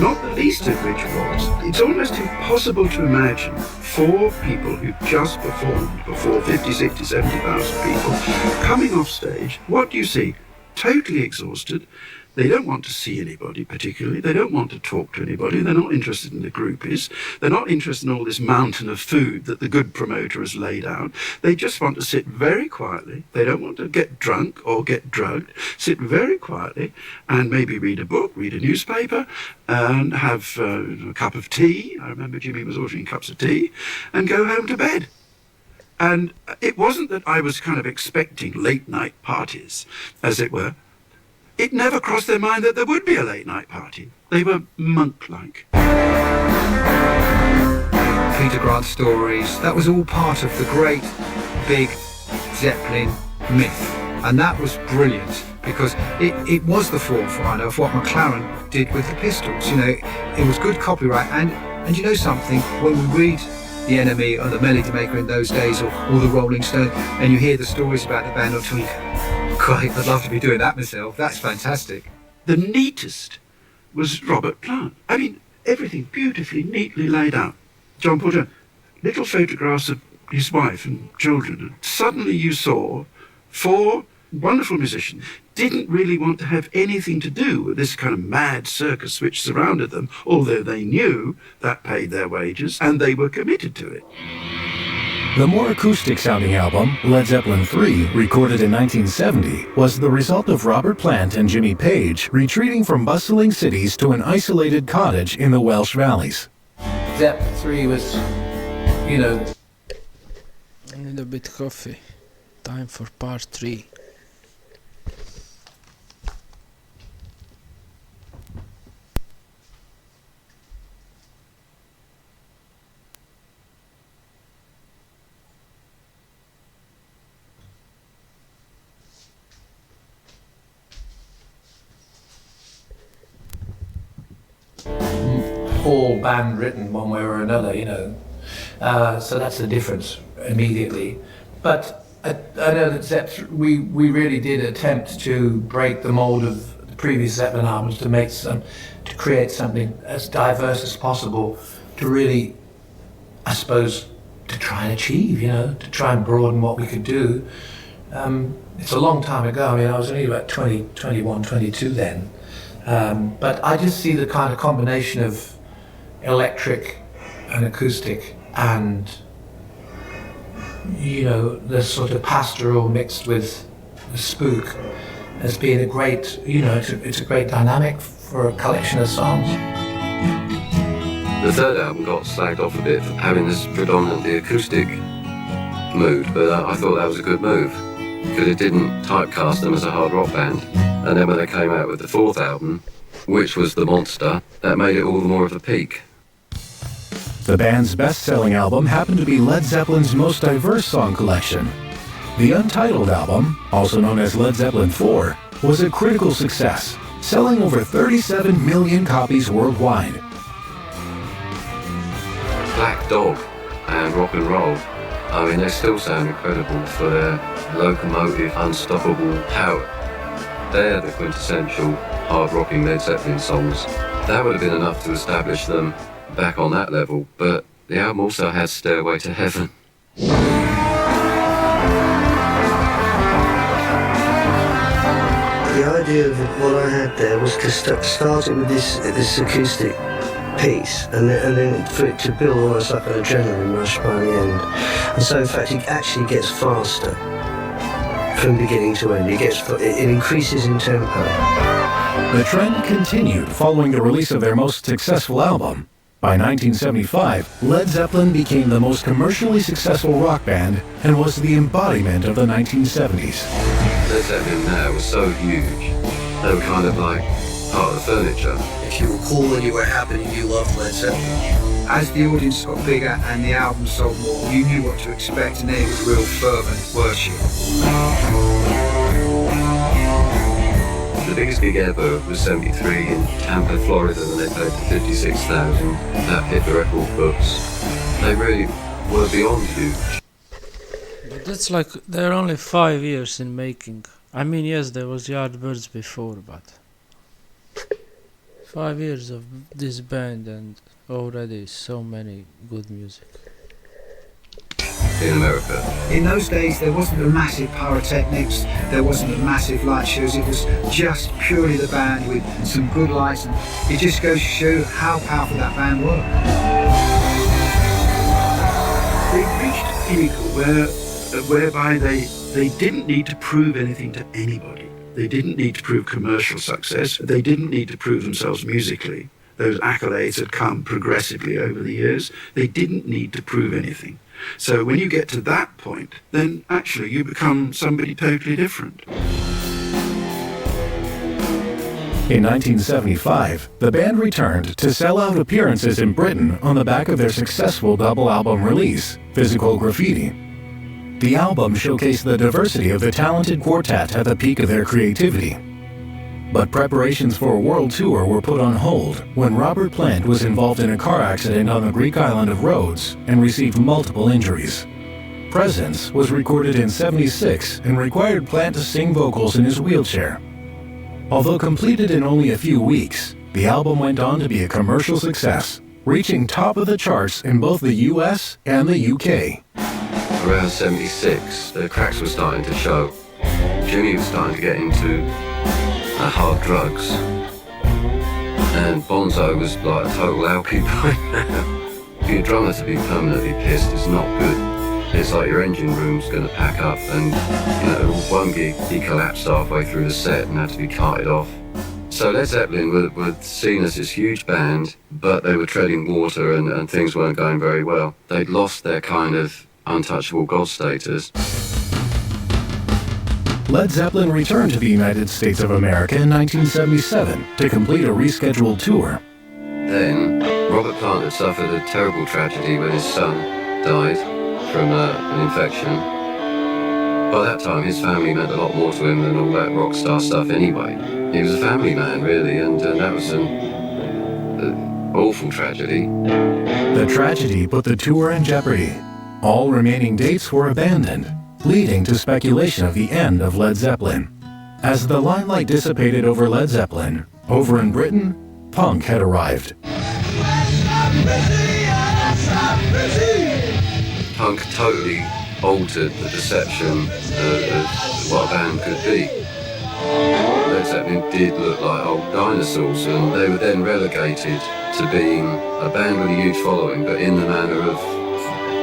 not the least of which was it's almost impossible to imagine 4 people who just performed before 50, 60, 70,000 people coming off stage. What do you see? Totally exhausted, They don't want to see anybody particularly. They don't want to talk to anybody. They're not interested in the groupies. They're not interested in all this mountain of food that the good promoter has laid out. They just want to sit very quietly. They don't want to get drunk or get drugged. Sit very quietly and maybe read a book, read a newspaper, and have a cup of tea. I remember Jimmy was ordering cups of tea, and go home to bed. And it wasn't that I was kind of expecting late night parties, as it were. It never crossed their mind that there would be a late night party. They were monk-like. Peter Grant stories, that was all part of the great big Zeppelin myth. And that was brilliant because it was the forerunner of what McLaren did with the Pistols. You know, it was good copyright. And you know something, when we read The Enemy or the Melody Maker in those days, or the Rolling Stones, and you hear the stories about the band, or tweak, great, I'd love to be doing that myself. That's fantastic. The neatest was Robert Plant. I mean, everything beautifully, neatly laid out. John Porter, little photographs of his wife and children, and suddenly you saw 4 wonderful musicians didn't really want to have anything to do with this kind of mad circus which surrounded them, although they knew that paid their wages and they were committed to it. The more acoustic-sounding album, Led Zeppelin III, recorded in 1970, was the result of Robert Plant and Jimmy Page retreating from bustling cities to an isolated cottage in the Welsh valleys. Zeppelin 3 was, you know... I need a bit of coffee. Time for part 3. All band written one way or another, you know. So that's the difference immediately. But I know that we really did attempt to break the mold of the previous Zeppelin albums to create something as diverse as possible, to really, I suppose, to try and achieve, you know, to try and broaden what we could do. It's a long time ago. I mean, I was only about 20, 21, 22 then. But I just see the kind of combination of electric and acoustic and, you know, the sort of pastoral mixed with the spook as being a great, you know, it's a great dynamic for a collection of songs. The third album got slagged off a bit for having this predominantly acoustic mood, but I thought that was a good move because it didn't typecast them as a hard rock band. And then when they came out with the 4th album, which was The Monster, that made it all the more of a peak. The band's best-selling album happened to be Led Zeppelin's most diverse song collection. The untitled album, also known as Led Zeppelin IV, was a critical success, selling over 37 million copies worldwide. Black Dog and Rock and Roll, I mean, they still sound incredible for their locomotive, unstoppable power. They're the quintessential hard-rocking Led Zeppelin songs. That would have been enough to establish them back on that level, but the album also has Stairway to Heaven. The idea of what I had there was to start it with this acoustic piece, and then for it to build almost like an adrenaline rush by the end. And so in fact it actually gets faster from beginning to end. It increases in tempo. The trend continued following the release of their most successful album. By 1975, Led Zeppelin became the most commercially successful rock band and was the embodiment of the 1970s. Led Zeppelin now was so huge, they were kind of like part of the furniture. If you were cool and you were happy and you loved Led Zeppelin. As the audience got bigger and the album sold more, you knew what to expect, and then it was real fervent worship. The biggest gig ever was 73 in Tampa, Florida, and they played for 56,000. That hit the record books. They really were beyond huge. But that's like, they're only 5 years in making. I mean, yes, there was Yardbirds before, but 5 years of this band and already so many good music. in America. In those days, there wasn't the massive pyrotechnics, there wasn't the massive light shows, it was just purely the band with some good lights, and it just goes to show how powerful that band were. They reached a pinnacle whereby they didn't need to prove anything to anybody. They didn't need to prove commercial success. They didn't need to prove themselves musically. Those accolades had come progressively over the years. They didn't need to prove anything. So when you get to that point, then actually you become somebody totally different. In 1975, the band returned to sell out appearances in Britain on the back of their successful double album release, Physical Graffiti. The album showcased the diversity of the talented quartet at the peak of their creativity. But preparations for a world tour were put on hold when Robert Plant was involved in a car accident on the Greek island of Rhodes and received multiple injuries. Presence was recorded in '76 and required Plant to sing vocals in his wheelchair. Although completed in only a few weeks, the album went on to be a commercial success, reaching top of the charts in both the US and the UK. Around '76, the cracks were starting to show. Jimmy was starting to get into hard drugs, and Bonzo was like a total alky by now. For your drummer to be permanently pissed is not good. It's like your engine room's going to pack up, and one gig he collapsed halfway through the set and had to be carted off. So Led Zeppelin were seen as this huge band, but they were treading water and things weren't going very well. They'd lost their kind of untouchable god status. Led Zeppelin returned to the United States of America in 1977 to complete a rescheduled tour. Then, Robert Plant had suffered a terrible tragedy when his son died from an infection. By that time, his family meant a lot more to him than all that rock star stuff anyway. He was a family man, really, and that was an awful tragedy. The tragedy put the tour in jeopardy. All remaining dates were abandoned, leading to speculation of the end of Led Zeppelin. As the limelight dissipated over Led Zeppelin, over in Britain, punk had arrived. Punk totally altered the perception of what a band could be. Led Zeppelin did look like old dinosaurs, and they were then relegated to being a band with a huge following, but in the manner of,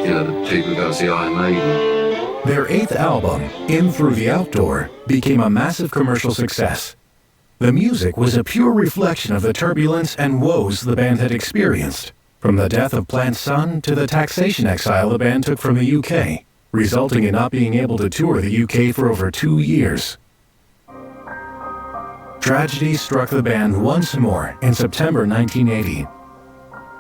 the people who go and see Iron Maiden. Their 8th album, In Through the Outdoor, became a massive commercial success. The music was a pure reflection of the turbulence and woes the band had experienced, from the death of Plant's son to the taxation exile the band took from the UK, resulting in not being able to tour the UK for over 2 years. Tragedy struck the band once more in September 1980.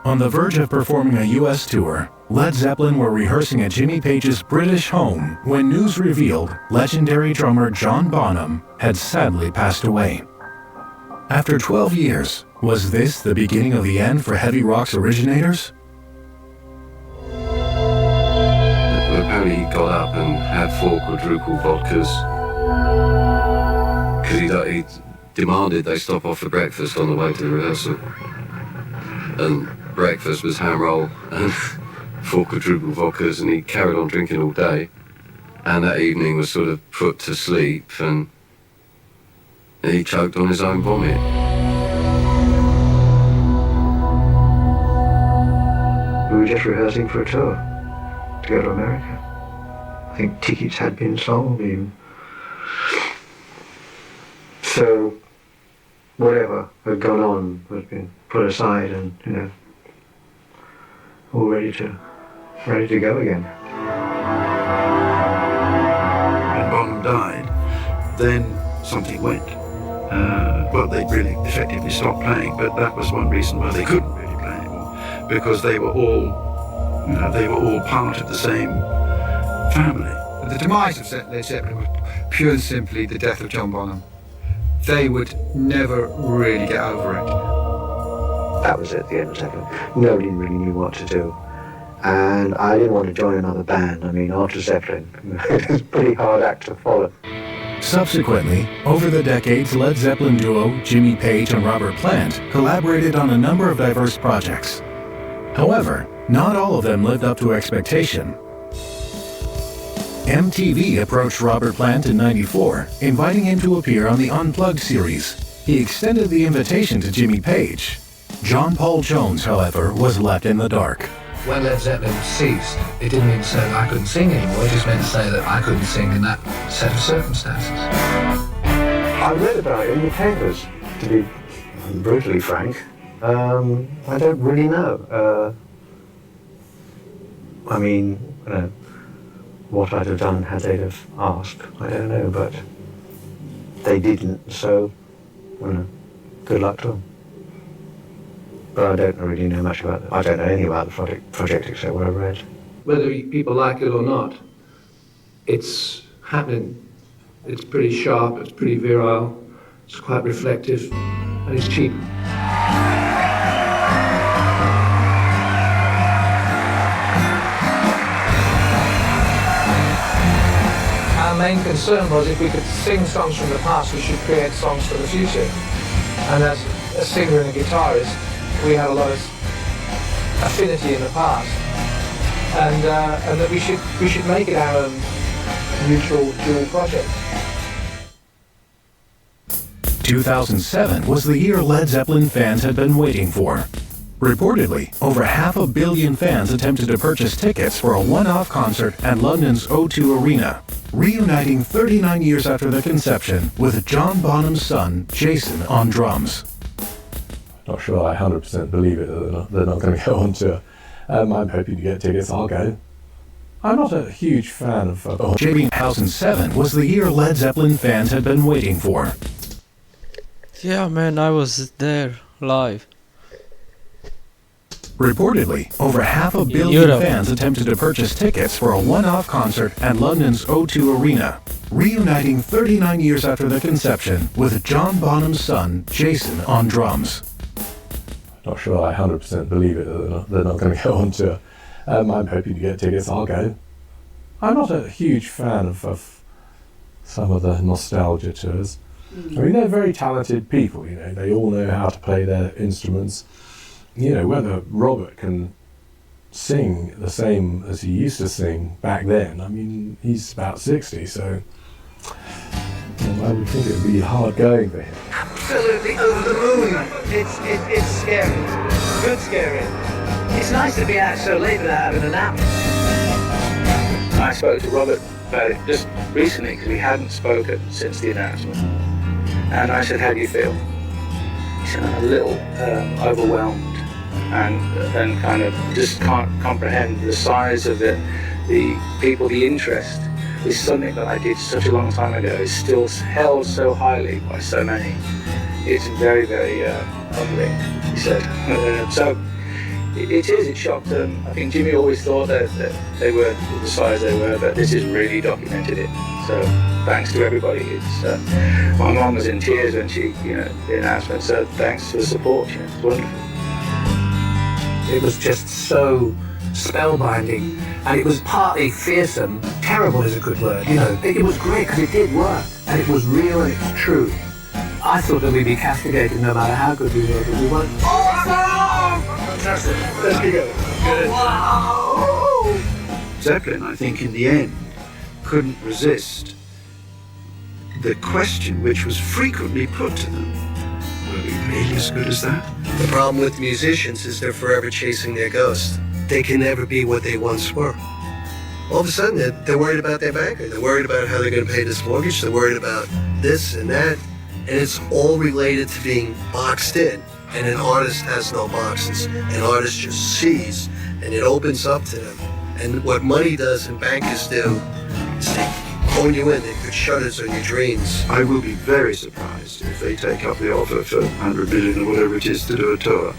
On the verge of performing a US tour, Led Zeppelin were rehearsing at Jimmy Page's British home when news revealed legendary drummer John Bonham had sadly passed away. After 12 years, was this the beginning of the end for heavy rock's originators? Apparently he got up and had 4 quadruple vodkas because he demanded they stop off for breakfast on the way to the rehearsal. And breakfast was ham roll and 4 quadruple vodkas, and he carried on drinking all day. And that evening was sort of put to sleep, and he choked on his own vomit. We were just rehearsing for a tour to go to America. I think tickets had been sold even. So whatever had gone on had been put aside, and all ready to go again. When Bonham died, then something went. Well, they really effectively stopped playing, but that was one reason why they couldn't really play anymore, because they were all part of the same family. The demise of Led Zeppelin was pure and simply the death of John Bonham. They would never really get over it. That was it, the end of Zeppelin. Nobody really knew what to do. And I didn't want to join another band. I mean, after Zeppelin, it was a pretty hard act to follow. Subsequently, over the decades, Led Zeppelin duo Jimmy Page and Robert Plant collaborated on a number of diverse projects. However, not all of them lived up to expectation. MTV approached Robert Plant in '94, inviting him to appear on the Unplugged series. He extended the invitation to Jimmy Page. John Paul Jones, however, was left in the dark. When Led Zeppelin ceased, it didn't mean to say that I couldn't sing anymore, it just meant to say that I couldn't sing in that set of circumstances. I read about it in the papers, to be brutally frank. I don't really know. I mean, what I'd have done had they have asked, I don't know, but they didn't, so, good luck to them. But I don't really know much about it. I don't know anything about the project except what I've read. Whether people like it or not, it's happening. It's pretty sharp, it's pretty virile, it's quite reflective, and it's cheap. Our main concern was if we could sing songs from the past, we should create songs for the future. And as a singer and a guitarist, we had a lot of affinity in the past, and that we should make it our own mutual dual project. 2007 was the year Led Zeppelin fans had been waiting for. Reportedly, over 500 million fans attempted to purchase tickets for a one-off concert at London's O2 Arena, reuniting 39 years after their conception with John Bonham's son, Jason, on drums. Not sure I 100% believe it that they're not going to go on tour. I'm hoping to get tickets, I'll go. I'm not a huge fan of... 2007 was the year Led Zeppelin fans had been waiting for. Yeah, man, I was there, live. Reportedly, over 500 million fans attempted to purchase tickets for a one-off concert at London's O2 Arena, reuniting 39 years after their conception with John Bonham's son, Jason, on drums. Not sure I 100% believe it that they're not going to go on tour. I'm hoping to get tickets, I'll go. I'm not a huge fan of some of the nostalgia tours. I mean, they're very talented people, they all know how to play their instruments. Whether Robert can sing the same as he used to sing back then, I mean, he's about 60, so I would think it would be hard going for him. Absolutely over the moon. It's scary. Good scary. It's nice to be out so late without having a nap. I spoke to Robert about it just recently because we hadn't spoken since the announcement. And I said, how do you feel? He said, I'm a little overwhelmed and kind of just can't comprehend the size of the people, the interest. Is something that I did such a long time ago is still held so highly by so many. It's very, very humbling, he said. So it shocked them. I think Jimmy always thought that they were the size they were, but this has really documented it. So thanks to everybody. My mom was in tears when she, the announcement, so thanks for the support, it's wonderful. It was just so spellbinding, and it was partly fearsome. Terrible is a good word, It was great because it did work, and it was real and it was true. I thought that we'd be castigated no matter how good we were, but we weren't. Awesome! Fantastic. Let's go. Good. Wow! Zeppelin, I think, in the end, couldn't resist the question which was frequently put to them. Were we really as good as that? The problem with musicians is they're forever chasing their ghost. They can never be what they once were. All of a sudden, they're worried about their banker. They're worried about how they're going to pay this mortgage. They're worried about this and that. And it's all related to being boxed in. And an artist has no boxes. An artist just sees, and it opens up to them. And what money does and bankers do is they hone you in. They put shutters on your dreams. I will be very surprised if they take up the offer for 100 million or whatever it is to do a tour.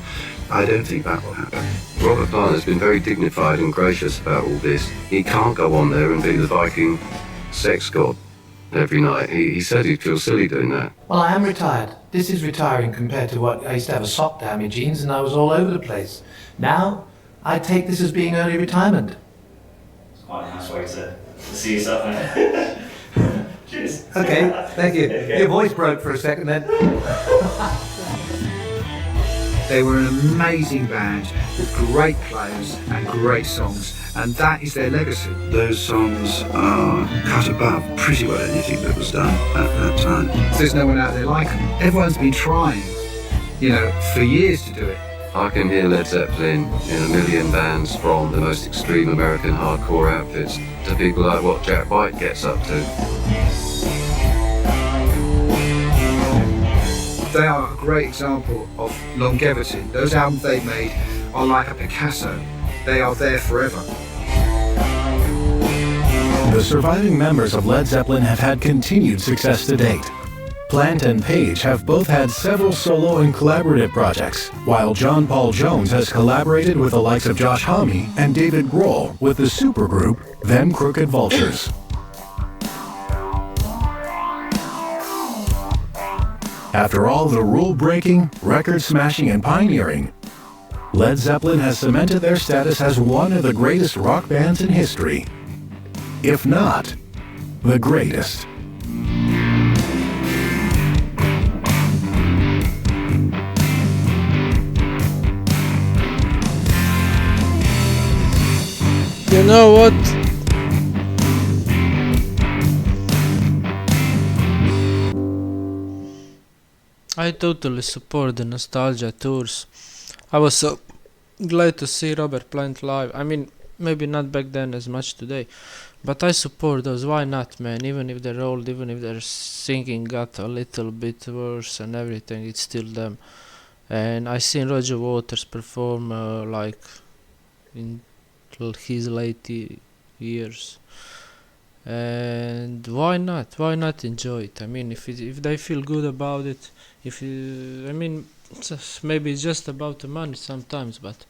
I don't think that will happen. Robert Plant has been very dignified and gracious about all this. He can't go on there and be the Viking sex god every night. He said he'd feel silly doing that. Well, I am retired. This is retiring compared to what I used to have a sock down my jeans and I was all over the place. Now, I take this as being early retirement. It's quite a nice way to see yourself, isn't it? Cheers. Okay, thank you. Your voice broke for a second then. They were an amazing band with great players and great songs, and that is their legacy. Those songs are cut above pretty well anything that was done at that time. There's no one out there like them. Everyone's been trying, for years to do it. I can hear Led Zeppelin in a million bands, from the most extreme American hardcore outfits to people like what Jack White gets up to. They are a great example of longevity. Those albums they made are like a Picasso. They are there forever. The surviving members of Led Zeppelin have had continued success to date. Plant and Page have both had several solo and collaborative projects, while John Paul Jones has collaborated with the likes of Josh Homme and David Grohl with the supergroup Them Crooked Vultures. After all the rule-breaking, record-smashing, and pioneering, Led Zeppelin has cemented their status as one of the greatest rock bands in history, if not the greatest. You know what? I totally support the nostalgia tours. I was so glad to see Robert Plant live. I mean, maybe not back then as much today, but I support those. Why not, man? Even if they're old, even if their singing got a little bit worse and everything, it's still them. And I seen Roger Waters perform like in his late years, and why not enjoy it? I mean, if they feel good about it, maybe it's just about the money sometimes, but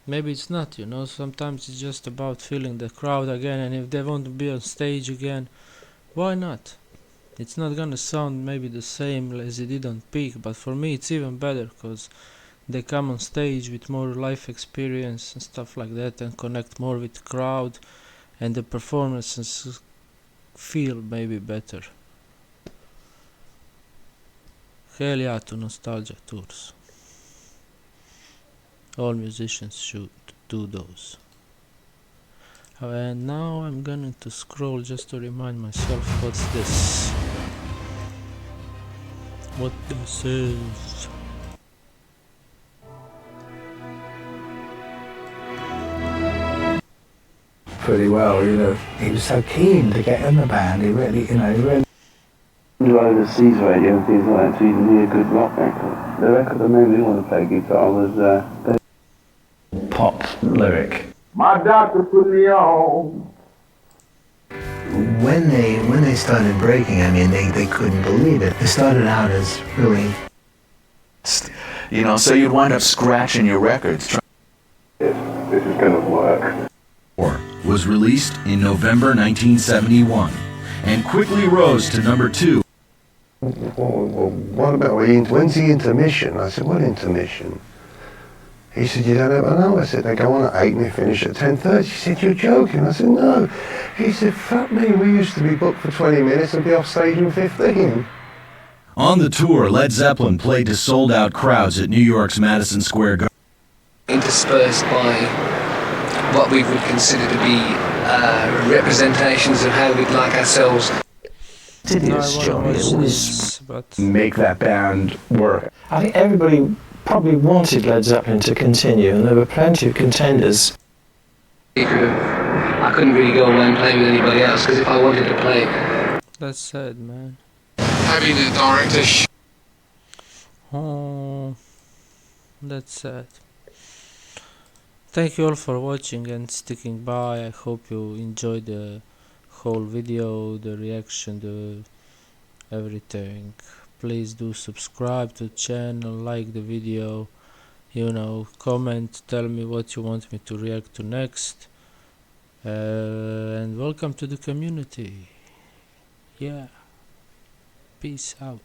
maybe it's not, sometimes it's just about feeling the crowd again, and if they want to be on stage again, why not? It's not gonna sound maybe the same as it did on Peak, but for me it's even better, because they come on stage with more life experience and stuff like that, and connect more with the crowd, and the performances feel maybe better. Hell yeah to nostalgia tours. All musicians should do those. And now I'm going to scroll just to remind myself what's this. What this is. Pretty well, He was so keen to get in the band. He really. Do overseas radio and things like that to even hear a good rock record. The record that made me want to play guitar was Pop lyric. My doctor put me on. When they started breaking, they couldn't believe it. They started out as really, so you'd wind up scratching your records. This is gonna work. Was released in November 1971 and quickly rose to number 2. Well, what about when's the intermission? I said, what intermission? He said, you don't ever know. I said, they go on at 8 and they finish at 10:30. He said, you're joking. I said, no. He said, fuck me, we used to be booked for 20 minutes and be off stage in 15. On the tour, Led Zeppelin played to sold-out crowds at New York's Madison Square Garden. Interspersed by what we would consider to be representations of how we'd like ourselves. Make that band work. I think everybody probably wanted Led Zeppelin to continue, and there were plenty of contenders. I couldn't really go away and play with anybody else, because if I wanted to play... That's sad, man. Having a director... Oh, that's sad. Thank you all for watching and sticking by. I hope you enjoyed the whole video, the reaction, the everything. Please do subscribe to the channel, like the video, comment, tell me what you want me to react to next, and welcome to the community. Yeah, peace out.